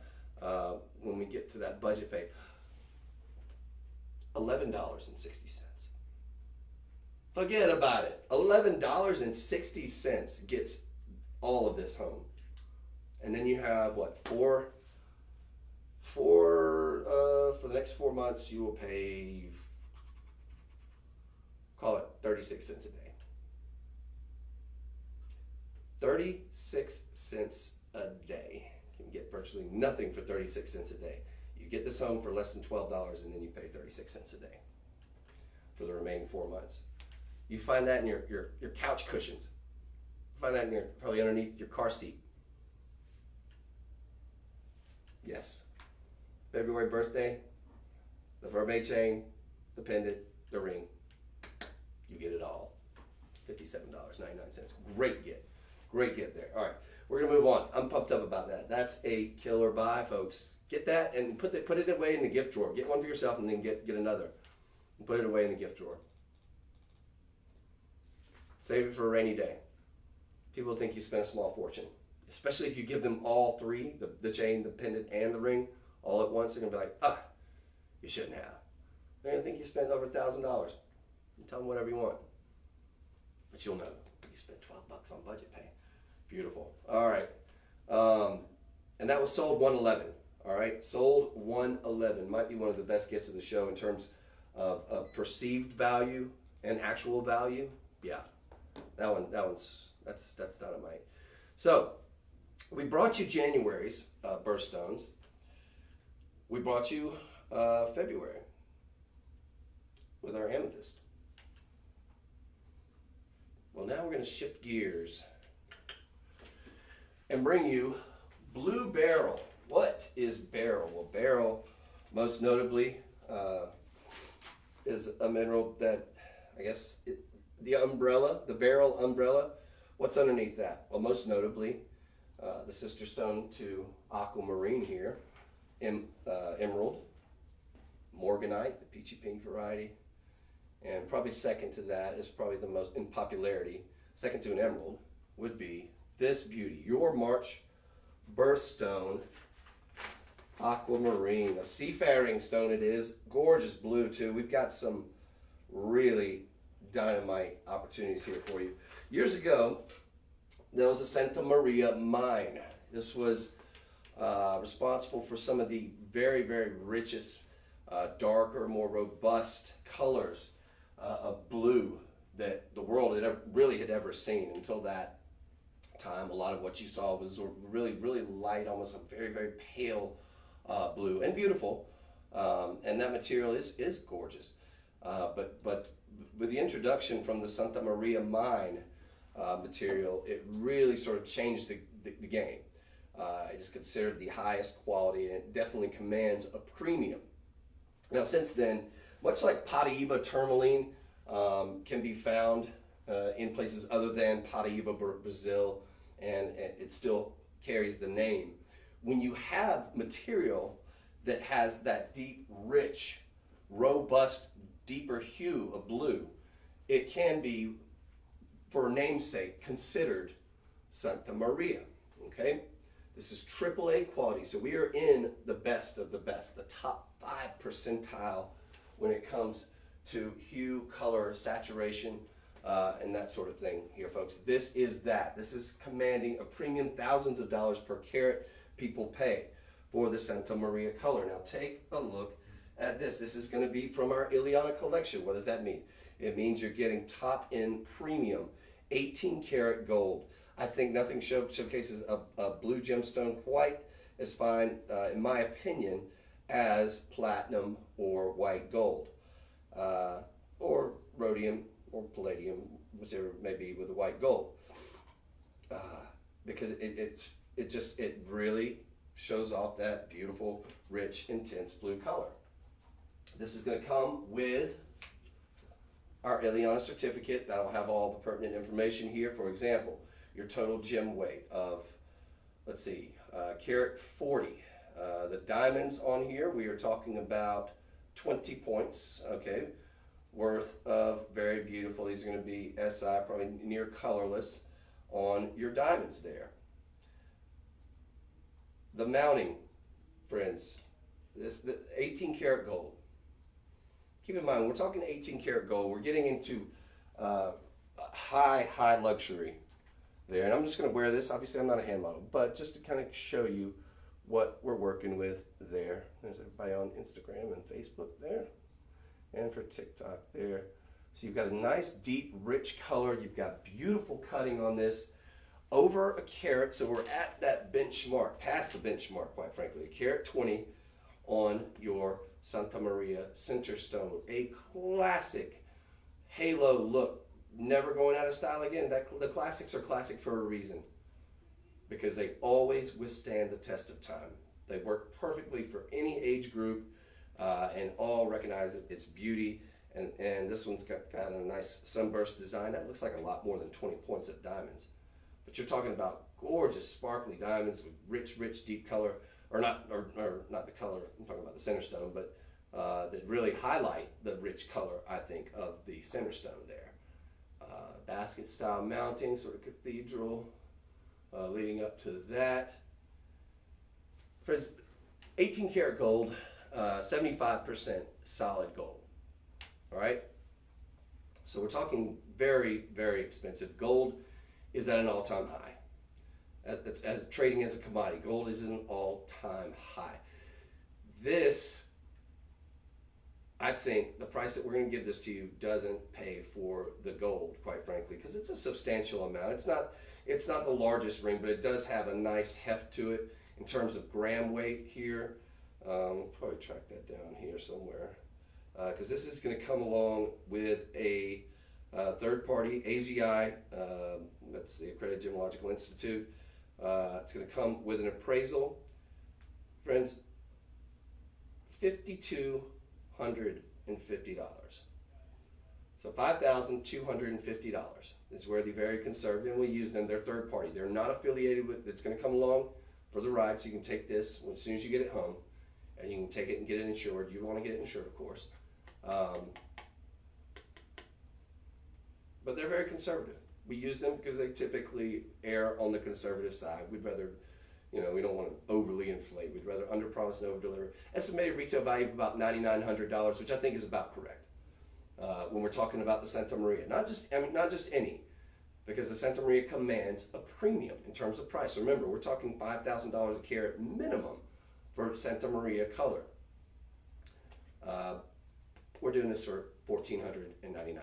when we get to that budget pay. $11.60. Forget about it. $11.60 gets all of this home. And then you have what, for the next 4 months, you will pay, call it 36 cents a day. 36 cents a day. You can get virtually nothing for 36 cents a day. You get this home for less than $12, and then you pay 36 cents a day for the remaining 4 months. You find that in your couch cushions. You find that in probably underneath your car seat. Yes. February birthday, the mermaid chain, the pendant, the ring. You get it all. $57.99. Great get. Great get there. All right, we're gonna move on. I'm pumped up about that. That's a killer buy, folks. Get that and put it away in the gift drawer. Get one for yourself and then get another. And put it away in the gift drawer. Save it for a rainy day. People think you spent a small fortune, especially if you give them all 3, the chain, the pendant, and the ring, all at once. They're gonna be like, you shouldn't have. They're gonna think you spent over $1,000. You tell them whatever you want, but you'll know you spent $12 on budget pay. Beautiful. All right, and that was sold 111. All right, sold 111 might be one of the best gets of the show in terms of perceived value and actual value. Yeah, that's dynamite. So we brought you January's birthstones. We brought you February with our amethyst. Well, now we're going to shift gears and bring you blue beryl. What is beryl? Well, beryl, most notably, is a mineral that, I guess, the beryl umbrella. What's underneath that? Well, most notably, the sister stone to aquamarine here, emerald, morganite, the peachy pink variety, and probably second to that is probably the most in popularity. Second to an emerald would be this beauty, your March birthstone aquamarine, a seafaring stone it is, gorgeous blue too. We've got some really dynamite opportunities here for you. Years ago, there was a Santa Maria mine. This was responsible for some of the very, very richest, darker, more robust colors of blue that the world had ever seen until that time. A lot of what you saw was really, really light, almost a very, very pale blue and beautiful. And that material is gorgeous. But with the introduction from the Santa Maria mine material, it really sort of changed the game. It is considered the highest quality, and it definitely commands a premium. Now, since then, much like Paraíba tourmaline can be found in places other than Paraíba, Brazil, and it still carries the name. When you have material that has that deep, rich, robust, deeper hue of blue, it can be, for namesake, considered Santa Maria. Okay? This is AAA quality, so we are in the best of the best, the top 5 percentile when it comes to hue, color, saturation, and that sort of thing here, folks. This is that. This is commanding a premium, thousands of dollars per carat people pay for the Santa Maria color. Now take a look at this. This is going to be from our Ileana collection. What does that mean? It means you're getting top-end premium 18 karat gold. I think nothing showcases a blue gemstone quite as fine, in my opinion, as platinum or white gold, or rhodium or palladium, whichever it may be with the white gold, because it really shows off that beautiful, rich, intense blue color. This is going to come with our Ileana certificate. That'll have all the pertinent information here. For example, your total gem weight of, let's see, carat 40. The diamonds on here, we are talking about 20 points, okay, worth of very beautiful. These are going to be SI, probably near colorless on your diamonds there. The mounting, friends, the 18 karat gold. Keep in mind, we're talking 18 karat gold. We're getting into high luxury there. And I'm just going to wear this. Obviously, I'm not a hand model, but just to kind of show you what we're working with there. There's everybody on Instagram and Facebook there, and for TikTok there. So you've got a nice, deep, rich color. You've got beautiful cutting on this. Over a carat, so we're at that benchmark, past the benchmark, quite frankly. A carat 20 on your Santa Maria center stone. A classic halo look. Never going out of style again. The classics are classic for a reason, because they always withstand the test of time. They work perfectly for any age group, and all recognize its beauty. And this one's got a nice sunburst design. That looks like a lot more than 20 points of diamonds. But you're talking about gorgeous, sparkly diamonds with rich, deep color, or not the color. I'm talking about the center stone, but that really highlight the rich color, I think, of the center stone there. Basket style mounting, sort of cathedral, leading up to that. Friends, 18 karat gold, 75% solid gold. All right. So we're talking very, very expensive. Gold is at an all-time high. As trading as a commodity, gold is at an all-time high. This, I think, the price that we're going to give this to you doesn't pay for the gold, quite frankly, because it's a substantial amount. It's not the largest ring, but it does have a nice heft to it in terms of gram weight here. We'll probably track that down here somewhere, because this is going to come along with a third-party AGI, that's the Accredited Gemological Institute. It's going to come with an appraisal. Friends, $5,250. So $5,250 is where the very conservative, and we use them, they're third party. They're not affiliated with, it's going to come along for the ride, so you can take this as soon as you get it home, and you can take it and get it insured. You want to get it insured, of course. But they're very conservative. We use them because they typically err on the conservative side. We'd rather, we don't want to overly inflate. We'd rather underpromise and overdeliver. Estimated retail value of about $9,900, which I think is about correct. When we're talking about the Santa Maria, not just any, because the Santa Maria commands a premium in terms of price. Remember, we're talking $5,000 a carat minimum for Santa Maria color. We're doing this for $1,499.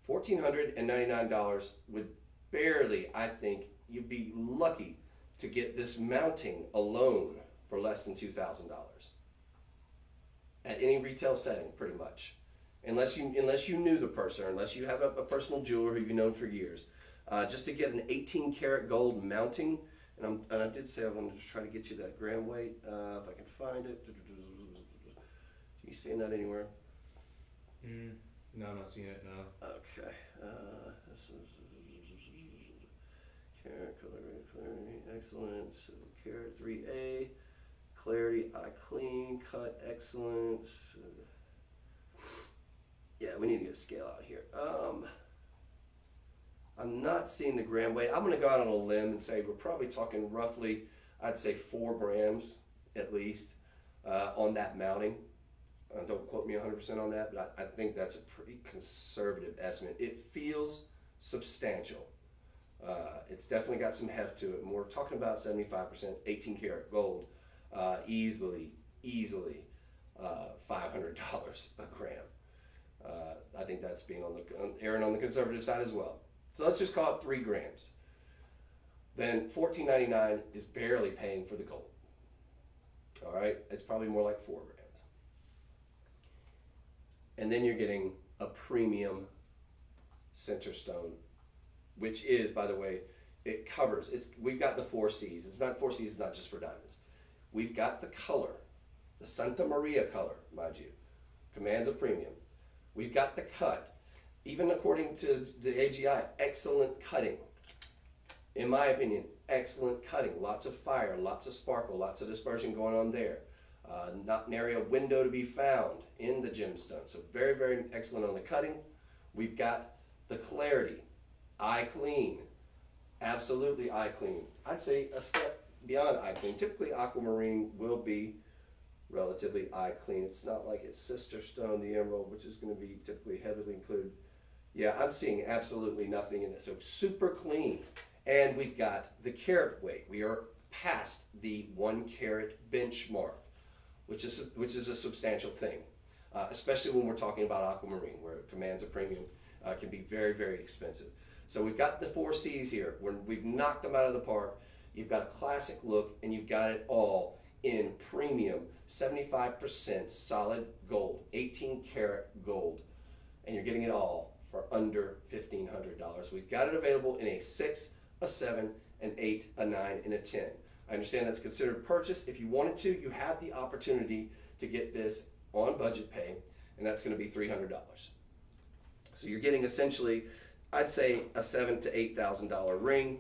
$1,499 would barely, I think, you'd be lucky to get this mounting alone for less than $2,000 at any retail setting, pretty much, unless you knew the person, or unless you have a personal jeweler who you've known for years. Just to get an 18 karat gold mounting, and I did say I wanted to try to get you that gram weight, if I can find it. You seeing that anywhere? No, I'm not seeing it, no. Okay. This is carat, clarity, excellent. So carat 3A, clarity, eye clean, cut, excellent. Yeah, we need to get a scale out here. I'm not seeing the gram weight. I'm going to go out on a limb and say we're probably talking roughly, I'd say 4 grams at least on that mounting. Don't quote me 100% on that, but I think that's a pretty conservative estimate. It feels substantial. It's definitely got some heft to it. And we're talking about 75%, 18 karat gold, easily $500 a gram. I think that's being erring on the conservative side as well. So let's just call it 3 grams. Then $1,499 is barely paying for the gold. All right. right? It's probably more like 4 grams. And then you're getting a premium center stone, which is, by the way, it covers. We've got the 4 C's. It's not 4 C's. It's not just for diamonds. We've got the color, the Santa Maria color, mind you, commands a premium. We've got the cut, even according to the AGI, excellent cutting. In my opinion, excellent cutting. Lots of fire, lots of sparkle, lots of dispersion going on there. Not nary a window to be found in the gemstone. So very, very excellent on the cutting. We've got the clarity, eye clean, absolutely eye clean. I'd say a step beyond eye clean. Typically aquamarine will be relatively eye clean. It's not like its sister stone, the emerald, which is going to be typically heavily included. Yeah, I'm seeing absolutely nothing in it. So super clean. And we've got the carat weight. We are past the 1 carat benchmark, which is a substantial thing, especially when we're talking about aquamarine, where it commands a premium, can be very, very expensive. So we've got the 4 C's here. We've knocked them out of the park. You've got a classic look, and you've got it all in premium, 75% solid gold, 18 karat gold, and you're getting it all for under $1,500. We've got it available in a 6, a 7, an 8, a 9, and a 10. I understand that's considered purchase. If you wanted to, you have the opportunity to get this on budget pay, and that's going to be $300. So you're getting essentially, I'd say, a $7,000 to $8,000 ring.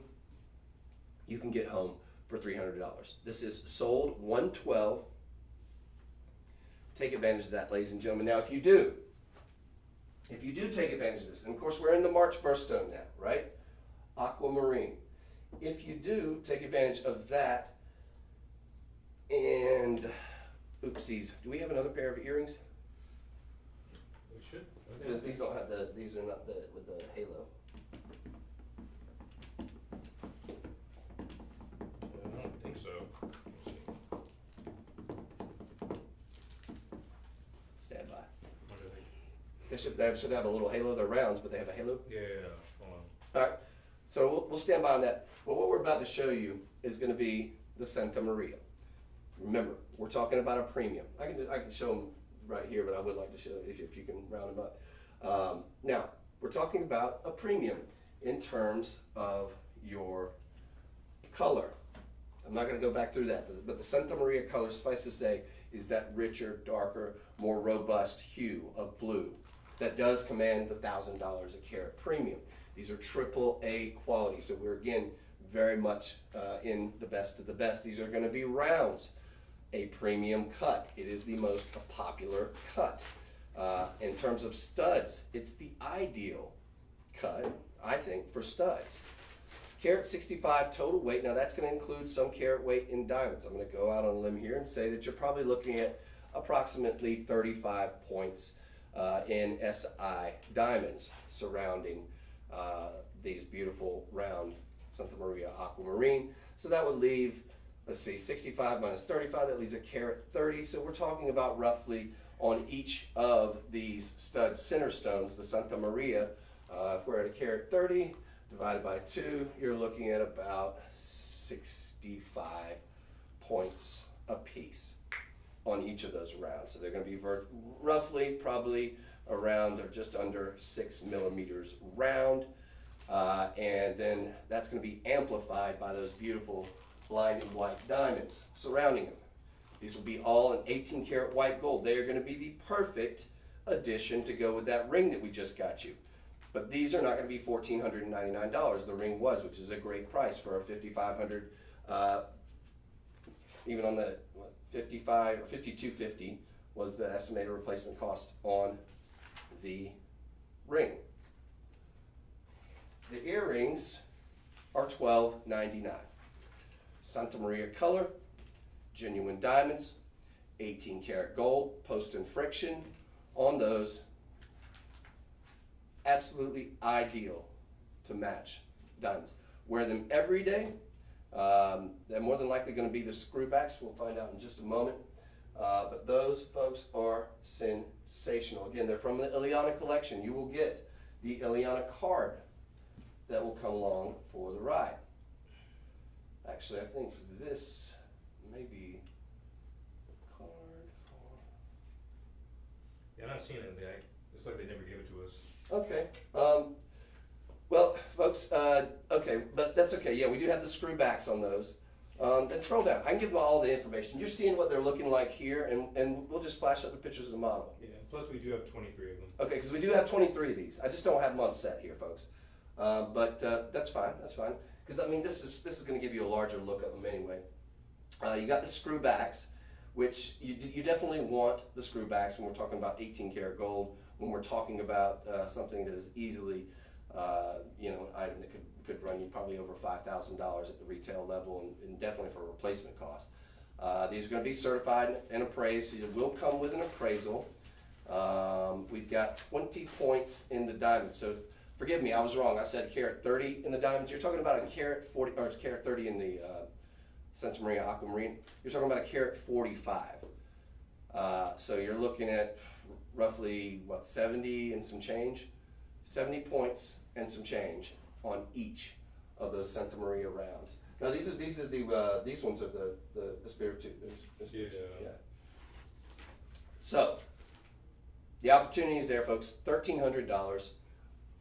You can get home for $300. This is sold 112. Take advantage of that, ladies and gentlemen. Now, if you do take advantage of this, and of course we're in the March birthstone now, right? Aquamarine. If you do take advantage of that, and oopsies, do we have another pair of earrings? We should. Because these don't have these are not with the halo. I don't think so. Let's see. Stand by. What do They should have a little halo. They're rounds, but they have a halo. yeah, hold on. All right, so we'll stand by on that. But what we're about to show you is going to be the Santa Maria. Remember, we're talking about a premium. I can show them right here, but I would like to show if you can round them up. Now, we're talking about a premium in terms of your color. I'm not going to go back through that, but the Santa Maria color, suffice to say, is that richer, darker, more robust hue of blue that does command the $1,000 a carat premium. These are AAA quality, so we're again very much in the best of the best. These are going to be rounds, a premium cut. It is the most popular cut. In terms of studs, it's the ideal cut, I think, for studs. Carat 65 total weight. Now that's going to include some carat weight in diamonds. I'm going to go out on a limb here and say that you're probably looking at approximately 35 points in SI diamonds surrounding these beautiful round Santa Maria aquamarine. So that would leave, let's see, 65 minus 35, that leaves a carat 30. So we're talking about roughly on each of these stud center stones, the Santa Maria, if we're at a carat 30, divided by 2, you're looking at about 65 points a piece on each of those rounds. So they're going to be roughly, probably around or just under 6 millimeters round. And then that's going to be amplified by those beautiful blinding white diamonds surrounding them. These will be all in 18 karat white gold. They are going to be the perfect addition to go with that ring that we just got you. But these are not going to be $1,499. The ring was, which is a great price for a $5,500. Even on the what, 55 or 5250 was the estimated replacement cost on the ring. The earrings are $12.99. Santa Maria color, genuine diamonds, 18 karat gold, post and friction on those. Absolutely ideal to match diamonds. Wear them every day. They're more than likely going to be the screwbacks. We'll find out in just a moment. But those folks are sensational. Again, they're from the Ileana collection. You will get the Ileana card that will come along for the ride. Actually, I think this may be like they never gave it to us. Okay. Well, folks, okay, but that's okay. Yeah, we do have the screw backs on those. Then scroll down. I can give them all the information. You're seeing what they're looking like here, and we'll just flash up the pictures of the model. Yeah. Plus, we do have 23 of them. Okay, because we do have 23 of these. I just don't have them on set here, folks. But that's fine. That's fine. Because I mean, this is going to give you a larger look of them anyway. You got the screw backs, which you definitely want the screw backs when we're talking about 18 karat gold. When we're talking about something that is easily, an item that could run you probably over $5,000 at the retail level, and definitely for replacement cost. These are going to be certified and appraised, so it will come with an appraisal. We've got 20 points in the diamonds. So forgive me, I was wrong. I said carat 30 in the diamonds. You're talking about a carat 40 or carat 30 in the Santa Maria Aquamarine. You're talking about a carat 45. So you're looking at roughly 70 and some change, 70 points and some change on each of those Santa Maria rounds. Now these ones are the Spiritu. Yeah. So the opportunity is there, folks. $1,300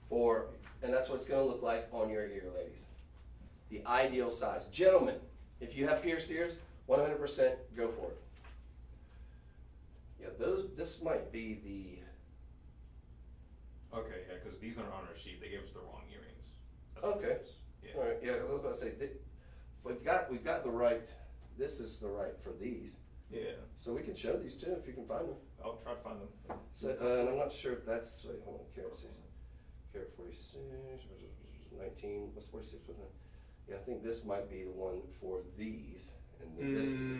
for, and that's what it's going to look like on your ear, ladies. The ideal size, gentlemen. If you have pierced ears, 100% go for it. Yeah, this might be the. Okay, yeah, because these aren't on our sheet. They gave us the wrong earrings. That's Okay. What it is. Yeah. All right, yeah, because I was about to say, we've got the right. This is the right for these. Yeah. So we can show these too if you can find them. I'll try to find them. So, and I'm not sure if that's. Wait, hold on. Carat 46, 19. What's 46 with that? Yeah, I think this might be the one for these, and then this is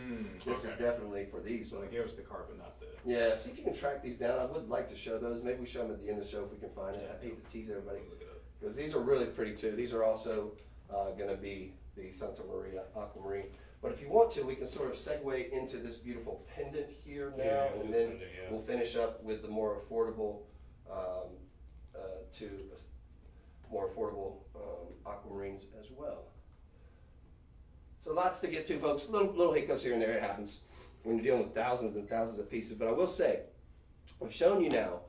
Okay. definitely for these. So they gave us the carbon, not the. Yeah, see if you can track these down. I would like to show those. Maybe we show them at the end of the show if we can find it. I hate to tease everybody Look it up. because these are really pretty too. These are also going to be the Santa Maria Aquamarine. But if you want to, we can sort of segue into this beautiful pendant here now, Yeah, and we'll then pendant, yeah. we'll finish up with the more affordable aquamarines as well. So lots to get to, folks. Little hiccups here and there. It happens when you're dealing with thousands and thousands of pieces. But I will say, I've shown you now,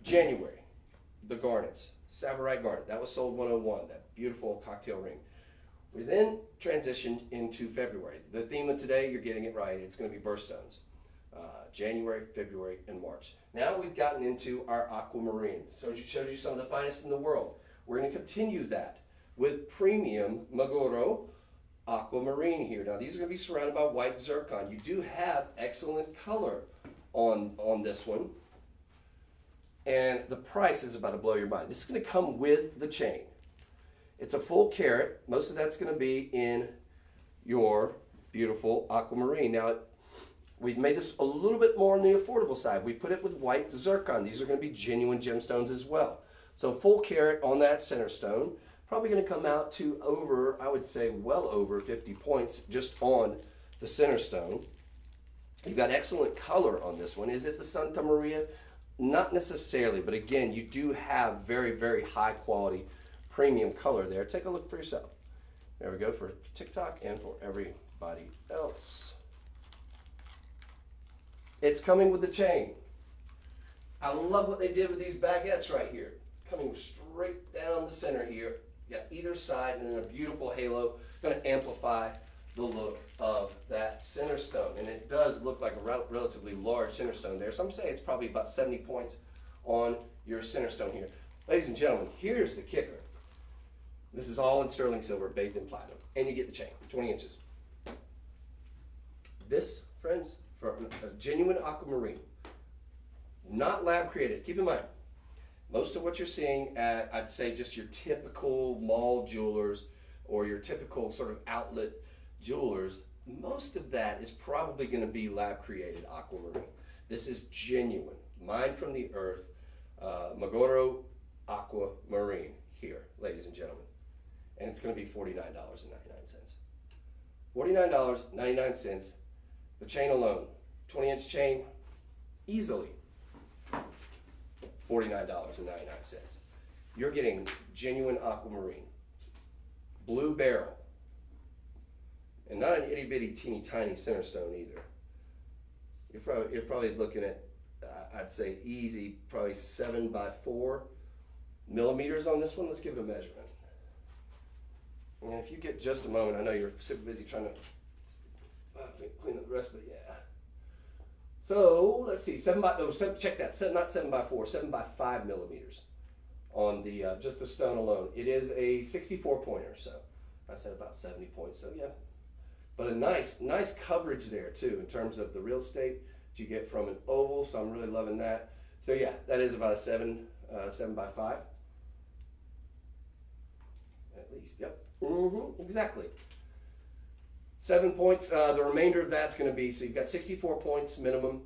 January, the garnets, Savorite garnet. That was sold 101, that beautiful cocktail ring. We then transitioned into February. The theme of today, you're getting it right. It's going to be birthstones. January, February, and March. Now we've gotten into our aquamarine. So it showed you some of the finest in the world. We're going to continue that with premium Magoro aquamarine here. Now these are going to be surrounded by white zircon. You do have excellent color on this one. And the price is about to blow your mind. This is going to come with the chain. It's a full carat. Most of that's going to be in your beautiful aquamarine. Now, we've made this a little bit more on the affordable side. We put it with white zircon. These are going to be genuine gemstones as well. So full carat on that center stone. Probably going to come out to over, I would say, well over 50 points just on the center stone. You've got excellent color on this one. Is it the Santa Maria? Not necessarily, but again, you do have very, very high quality premium color there. Take a look for yourself. There we go for TikTok and for everybody else. It's coming with the chain. I love what they did with these baguettes right here. Coming straight down the center here. You got either side and then a beautiful halo. Going to amplify the look of that center stone. And it does look like a relatively large center stone there. Some say it's probably about 70 points on your center stone here. Ladies and gentlemen, here's the kicker. This is all in sterling silver, bathed in platinum. And you get the chain, 20 inches. This, friends, for a genuine aquamarine, not lab created. Keep in mind, most of what you're seeing at, I'd say, just your typical mall jewelers or your typical sort of outlet jewelers, most of that is probably going to be lab created aquamarine. This is genuine, mined from the earth, Magoro aquamarine here, ladies and gentlemen. And it's going to be $49.99. $49.99. The chain alone, 20-inch chain, easily $49.99. You're getting genuine aquamarine, blue beryl, and not an itty bitty teeny tiny center stone either. You're probably looking at I'd say easy, probably 7 by 4 millimeters on this one. Let's give it a measurement. And if you get just a moment, I know you're super busy trying to clean up the rest, but yeah. So let's see, check that, not 7 by 4, 7 by 5 millimeters on the just the stone alone. It is a 64 pointer, so I said about 70 points, so yeah. But a nice coverage there too in terms of the real estate that you get from an oval, so I'm really loving that. So yeah, that is about a 7 by 5. At least, yep. Exactly. 7 points. The remainder of that's going to be, so you've got 64 points minimum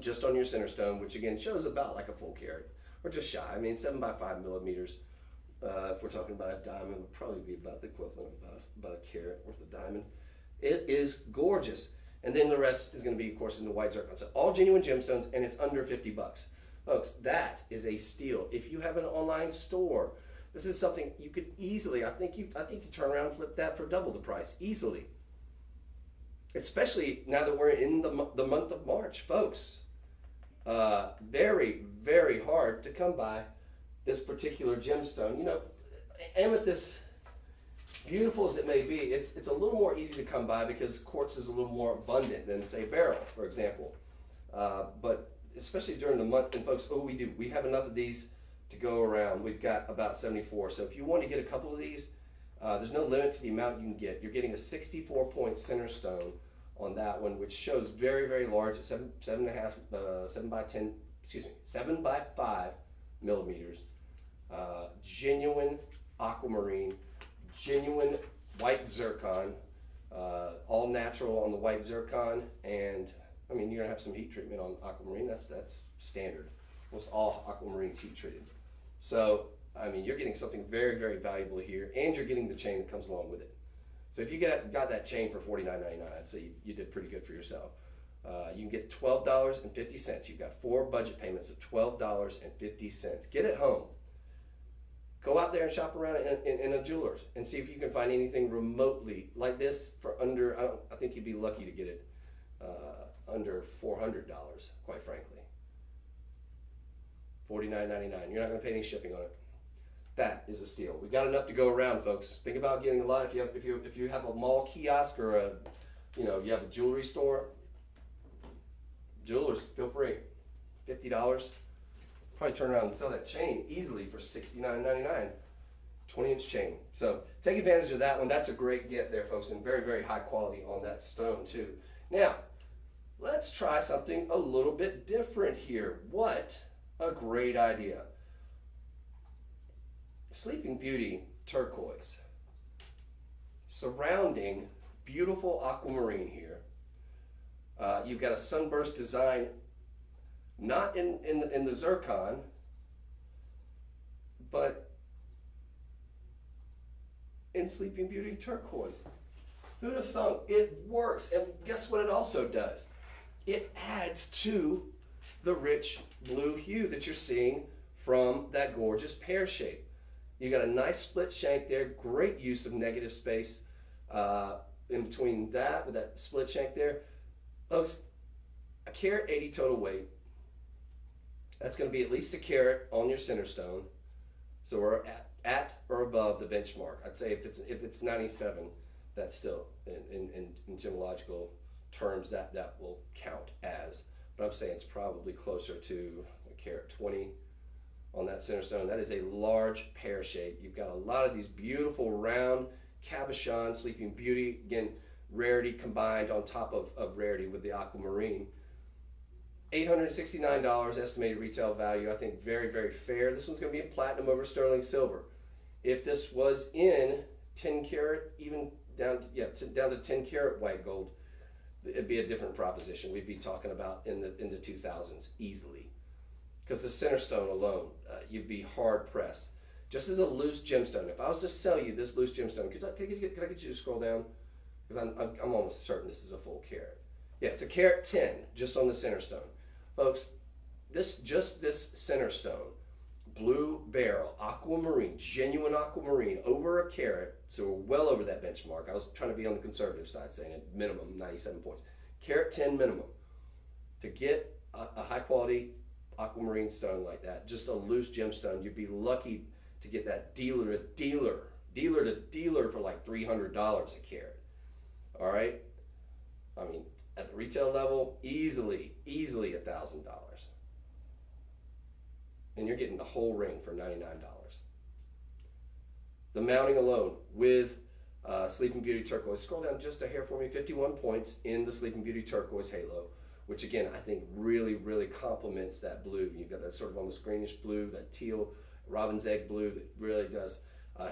just on your center stone, which again shows about like a full carat, or just shy. I mean, 7 by 5 millimeters. If we're talking about a diamond, would probably be about the equivalent of about a carat worth of diamond. It is gorgeous. And then the rest is going to be, of course, in the white zircon. So all genuine gemstones, and it's under 50 bucks. Folks, that is a steal. If you have an online store, this is something you could easily, I think you turn around and flip that for double the price, easily. Especially now that we're in the month of March, folks. Very, very hard to come by this particular gemstone. You know, amethyst, beautiful as it may be, it's a little more easy to come by because quartz is a little more abundant than, say, beryl, for example. But especially during the month, and folks, we have enough of these to go around. We've got about 74. So if you want to get a couple of these, there's no limit to the amount you can get. You're getting a 64 point center stone on that one, which shows very, very large at 7 by 5 millimeters. Genuine aquamarine, genuine white zircon, all natural on the white zircon, and I mean, you're gonna have some heat treatment on aquamarine. That's standard. Almost all aquamarine's heat treated. So I mean, you're getting something very, very valuable here, and you're getting the chain that comes along with it. So if you got that chain for $49.99, I'd say you did pretty good for yourself. You can get $12.50. You've got 4 budget payments of $12.50. Get it home. Go out there and shop around in a jeweler's and see if you can find anything remotely like this for under, I think you'd be lucky to get it under $400, quite frankly. $49.99. You're not going to pay any shipping on it. That is a steal. We got enough to go around, folks. Think about getting a lot. If you have a mall kiosk or you have a jewelry store, jewelers, feel free. $50. Probably turn around and sell that chain easily for $69.99. 20-inch chain. So take advantage of that one. That's a great get there, folks, and very, very high quality on that stone too. Now, let's try something a little bit different here. What a great idea. Sleeping Beauty turquoise. Surrounding beautiful aquamarine here. You've got a sunburst design, not in the zircon, but in Sleeping Beauty turquoise. Who'd have thought? It works, and guess what it also does? It adds to the rich blue hue that you're seeing from that gorgeous pear shape. You got a nice split shank there, great use of negative space in between that with that split shank there. Folks, a carat 80 total weight. That's going to be at least a carat on your center stone. So we're at or above the benchmark. I'd say if it's 97, that's still in gemological terms that will count as. But I'm saying it's probably closer to a carat 20 on that center stone. That is a large pear shape. You've got a lot of these beautiful round cabochon Sleeping Beauty. Again, rarity combined on top of rarity with the aquamarine. $869 estimated retail value. I think very, very fair. This one's going to be in platinum over sterling silver. If this was in 10 karat, even down to 10 karat white gold, it'd be a different proposition. We'd be talking about in the 2000s easily. Because the center stone alone, you'd be hard pressed. Just as a loose gemstone, if I was to sell you this loose gemstone, could I get you to scroll down? Because I'm almost certain this is a full carat. Yeah, it's a carat 10 just on the center stone. Folks, this center stone, blue beryl, aquamarine, genuine aquamarine, over a carat, so we're well over that benchmark. I was trying to be on the conservative side, saying a minimum 97 points. Carat 10 minimum. To get a high quality aquamarine stone like that, just a loose gemstone, you'd be lucky to get that dealer to dealer for like $300 a carat. All right, I mean at the retail level, easily $1,000, and you're getting the whole ring for $99. The mounting alone with Sleeping Beauty turquoise. Scroll down just a hair for me. 51 points in the Sleeping Beauty turquoise halo, which again I think really complements that blue. You've got that sort of almost greenish blue, that teal robin's egg blue that really does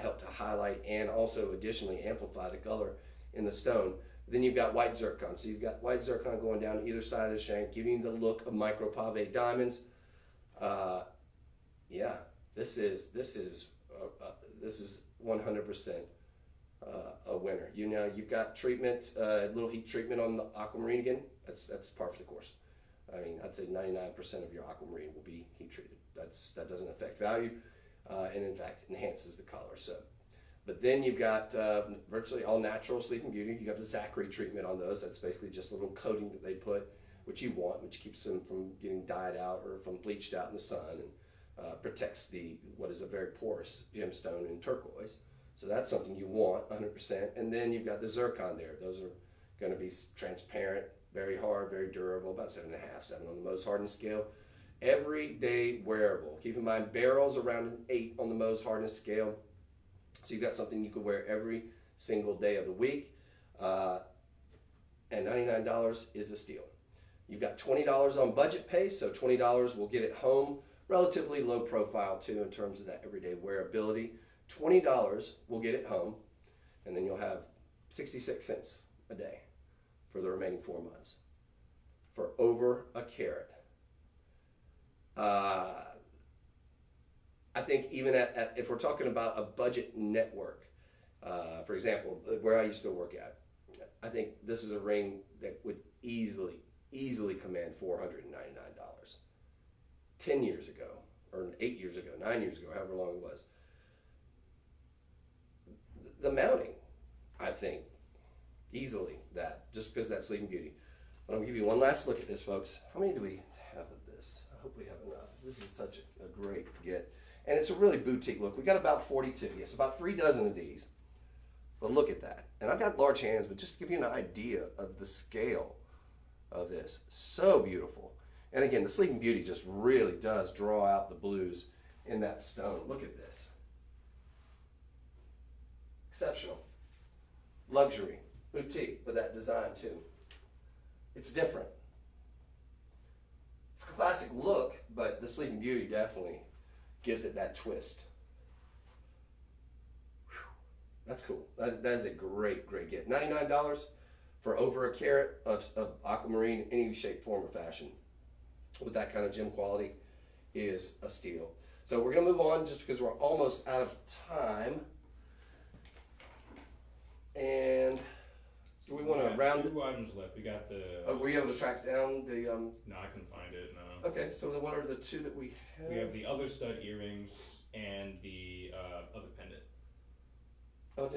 help to highlight and also additionally amplify the color in the stone. Then you've got white zircon. So you've got white zircon going down either side of the shank, giving the look of micro pave diamonds. Yeah, this is 100% a winner. You've got treatment, little heat treatment on the aquamarine again. That's par for the course. I mean, I'd say 99% of your aquamarine will be heat treated. That doesn't affect value, and in fact enhances the color. So, but then you've got virtually all natural Sleeping Beauty. You got the Zachary treatment on those. That's basically just a little coating that they put, which you want, which keeps them from getting dyed out or from bleached out in the sun, and protects what is a very porous gemstone in turquoise. So that's something you want 100%. And then you've got the zircon there. Those are going to be transparent, very hard, very durable, about 7.5, 7 on the most hardened scale. Everyday wearable. Keep in mind, barrel's around an 8 on the most hardness scale. So you've got something you can wear every single day of the week. And $99 is a steal. You've got $20 on budget pay, so $20 will get it home. Relatively low profile too in terms of that everyday wearability. $20 will get it home, and then you'll have 66 cents a day for the remaining 4 months for over a carat. I think even at if we're talking about a budget network, for example, where I used to work at, I think this is a ring that would easily command $499. 10 years ago, or 8 years ago, 9 years ago, however long it was. The mounting, I think, easily that, just because that's Sleeping Beauty. But I'm going to give you one last look at this, folks. How many do we have of this? I hope we have enough. This is such a great get. And it's a really boutique look. We got about 42. Yes, about 3 dozen of these. But look at that. And I've got large hands, but just to give you an idea of the scale of this. So beautiful. And again, the Sleeping Beauty just really does draw out the blues in that stone. Look at this. Exceptional. Luxury. Boutique with that design too. It's different. It's a classic look, but the Sleeping Beauty definitely gives it that twist. Whew. That's cool. That is a great get. $99 for over a carat of aquamarine in any shape, form, or fashion with that kind of gem quality is a steal. So we're going to move on just because we're almost out of time. And do we want to round 2 items left. We got the. Oh, were you able to track down the? No, I couldn't find it. No. Okay, so then what are the 2 that we have? We have the other stud earrings and the other pendant. Oh,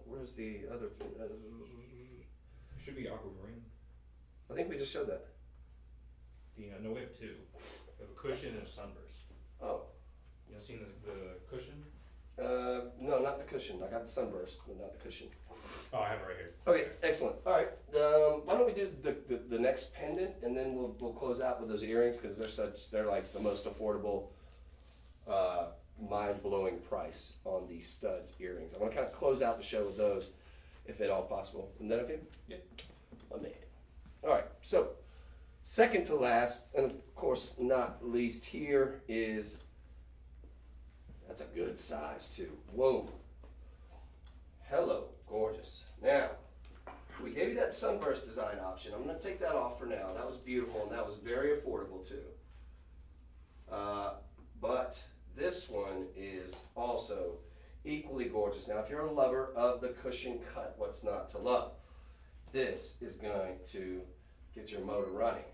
where's the other? It should be aquamarine. I think we just showed that. No, we have 2. We have a cushion and a sunburst. Oh. You know, seen the cushion? No, not the cushion. I got the sunburst, but not the cushion. Oh, I have it right here. Okay, excellent. All right, why don't we do the next pendant, and then we'll close out with those earrings because they're like the most affordable, mind-blowing price on the studs earrings. I want to kind of close out the show with those, if at all possible. Is that okay? Yeah. Amazing. All right, so second to last, and of course not least here is. That's a good size too. Whoa. Hello, gorgeous. Now, we gave you that sunburst design option. I'm going to take that off for now. That was beautiful and that was very affordable too. But this one is also equally gorgeous. Now, if you're a lover of the cushion cut, what's not to love? This is going to get your motor running.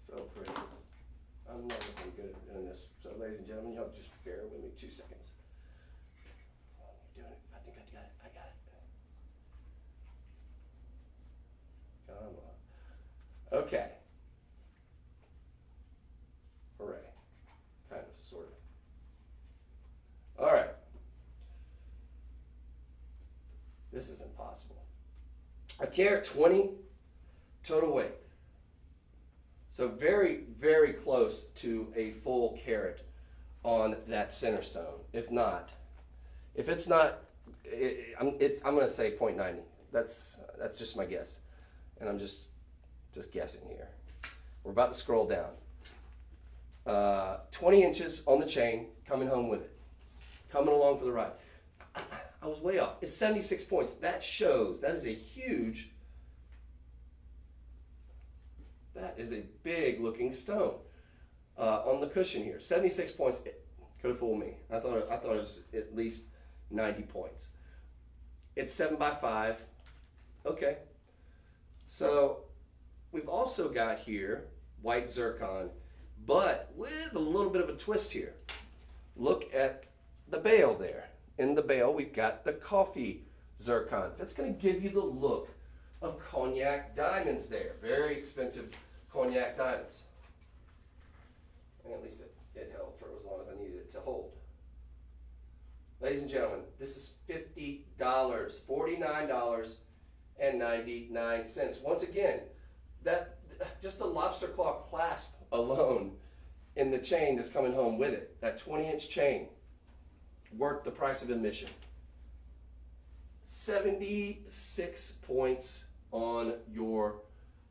So pretty. I'm not looking good at doing this. So, ladies and gentlemen, y'all just bear with me 2 seconds. You're doing it. I think I got it. Come on. Okay. this is impossible. A carat 20 total weight. So very, very close to a full carat on that center stone. If it's not, I'm going to say 0.90. That's just my guess, and I'm just guessing here. We're about to scroll down. 20 inches on the chain, coming home with it, coming along for the ride. I was way off. It's 76 points. That shows that is a huge. That is a big looking stone on the cushion here. 76 points. It could have fooled me. I thought it was at least 90 points. It's 7x5. Okay. So we've also got here white zircon, but with a little bit of a twist here. Look at the bail there. In the bail, we've got the coffee zircon. That's going to give you the look of cognac diamonds there. Very expensive cognac diamonds. And at least it held for as long as I needed it to hold. Ladies and gentlemen, this is $50, $49.99. Once again, that just the lobster claw clasp alone in the chain that's coming home with it, that 20-inch chain, worth the price of admission. 76 points on your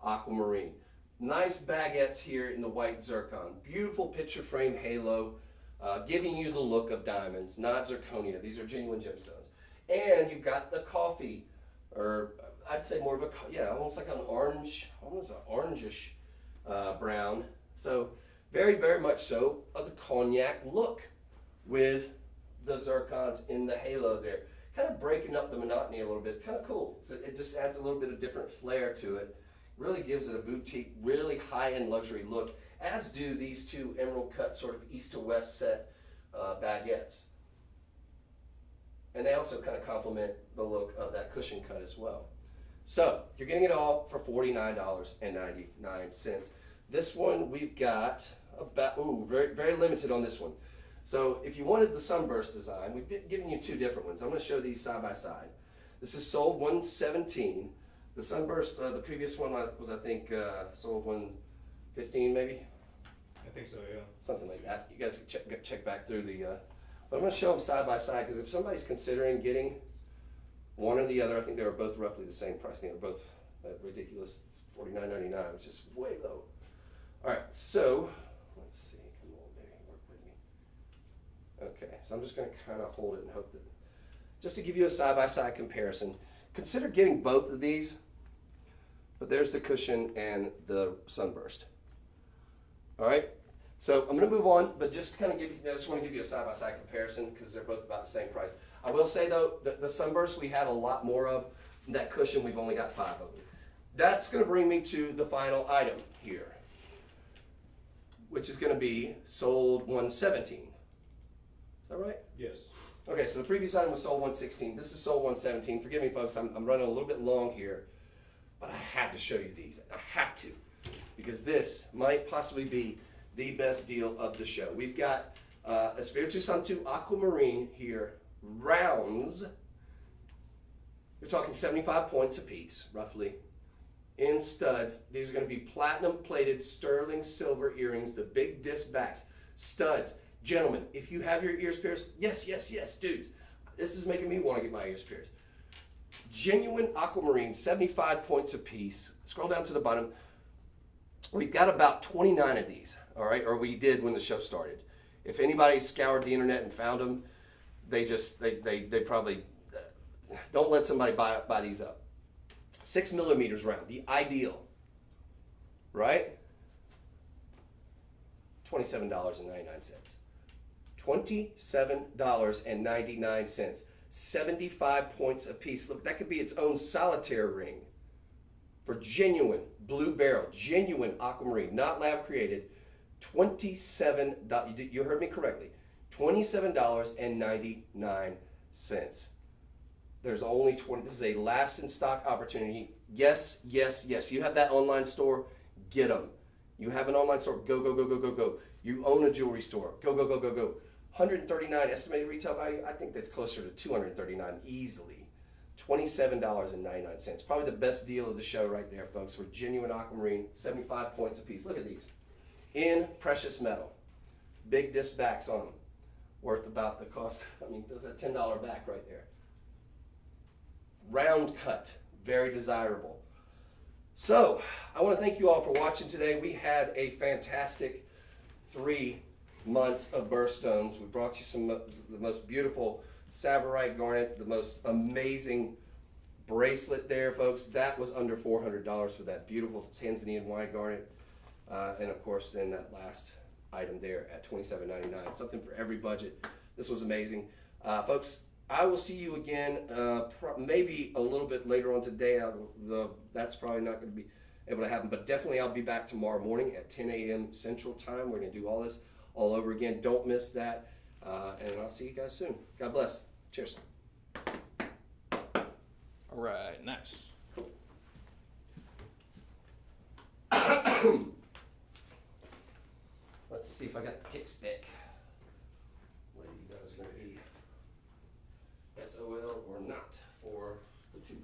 aquamarine. Nice baguettes here in the white zircon. Beautiful picture frame halo, giving you the look of diamonds, not zirconia. These are genuine gemstones. And you've got the coffee, or I'd say more of a, almost like an orange, almost an orangish brown. So very, very much so of the cognac look with the zircons in the halo there. Kind of breaking up the monotony a little bit. It's kind of cool. So it just adds a little bit of different flair to it. Really gives it a boutique, really high-end luxury look, as do these two emerald cut sort of east to west set baguettes. And they also kind of complement the look of that cushion cut as well. So you're getting it all for $49.99. This one we've got about, very, very limited on this one. So if you wanted the sunburst design, we've given you two different ones. I'm going to show these side by side. This is sold 117. The sunburst, the previous one was, I think, sold 115 maybe? I think so, yeah. Something like that. You guys can check back through the, but I'm going to show them side by side, because if somebody's considering getting one or the other, I think they were both roughly the same price. I think they're both ridiculous $49.99, which is way low. All right, so let's see. Come on, baby, work with me. Okay, so I'm just going to kind of hold it and hope that, just to give you a side-by-side comparison, consider getting both of these, but there's the cushion and the sunburst. All right, so I'm going to move on, but just kind of give you, I just want to give you a side-by-side comparison because they're both about the same price. I will say though, the sunburst we had a lot more of. That cushion we've only got 5 of them. That's going to bring me to the final item here, which is going to be sold 117. Is that right? Yes. Okay, so the previous item was sold 116. This is sold 117. Forgive me, folks. I'm running a little bit long here, but I had to show you these. I have to, because this might possibly be the best deal of the show. We've got Espiritu Santo Aquamarine here, rounds. You're talking 75 points a piece, roughly, in studs. These are going to be platinum plated sterling silver earrings, the big disc backs, studs. Gentlemen, if you have your ears pierced, yes, yes, yes, dudes. This is making me want to get my ears pierced. Genuine aquamarine, 75 points a piece. Scroll down to the bottom. We've got about 29 of these, all right, or we did when the show started. If anybody scoured the internet and found them, they probably don't let somebody buy these up. 6 millimeters round, the ideal, right? $27.99. $27.99. 75 points a piece. Look, that could be its own solitaire ring for genuine blue beryl, genuine aquamarine, not lab created. $27. You heard me correctly. $27.99. There's only 20. This is a last in stock opportunity. Yes, yes, yes. You have that online store, get them. You have an online store, go, go, go, go, go, go. You own a jewelry store, go, go, go, go, go. $139 estimated retail value. I think that's closer to $239 easily. $27.99. Probably the best deal of the show right there, folks, for genuine aquamarine, 75 points a piece. Look at these. In precious metal. Big disc backs on them. Worth about the cost, I mean, there's a $10 back right there. Round cut, very desirable. So, I want to thank you all for watching today. We had a fantastic 3 months of birthstones. We brought you some of the most beautiful Savorite garnet, the most amazing bracelet there, folks. That was under $400 for that beautiful Tanzanian wine garnet. And of course, then that last item there at $27.99. Something for every budget. This was amazing. Folks, I will see you again maybe a little bit later on today. That's probably not going to be able to happen, but definitely I'll be back tomorrow morning at 10 a.m. Central Time. We're going to do all this all over again. Don't miss that. And I'll see you guys soon. God bless. Cheers. All right, nice. Let's see if I got the ticks back. Whether you guys are going to be SOL or not for the 2.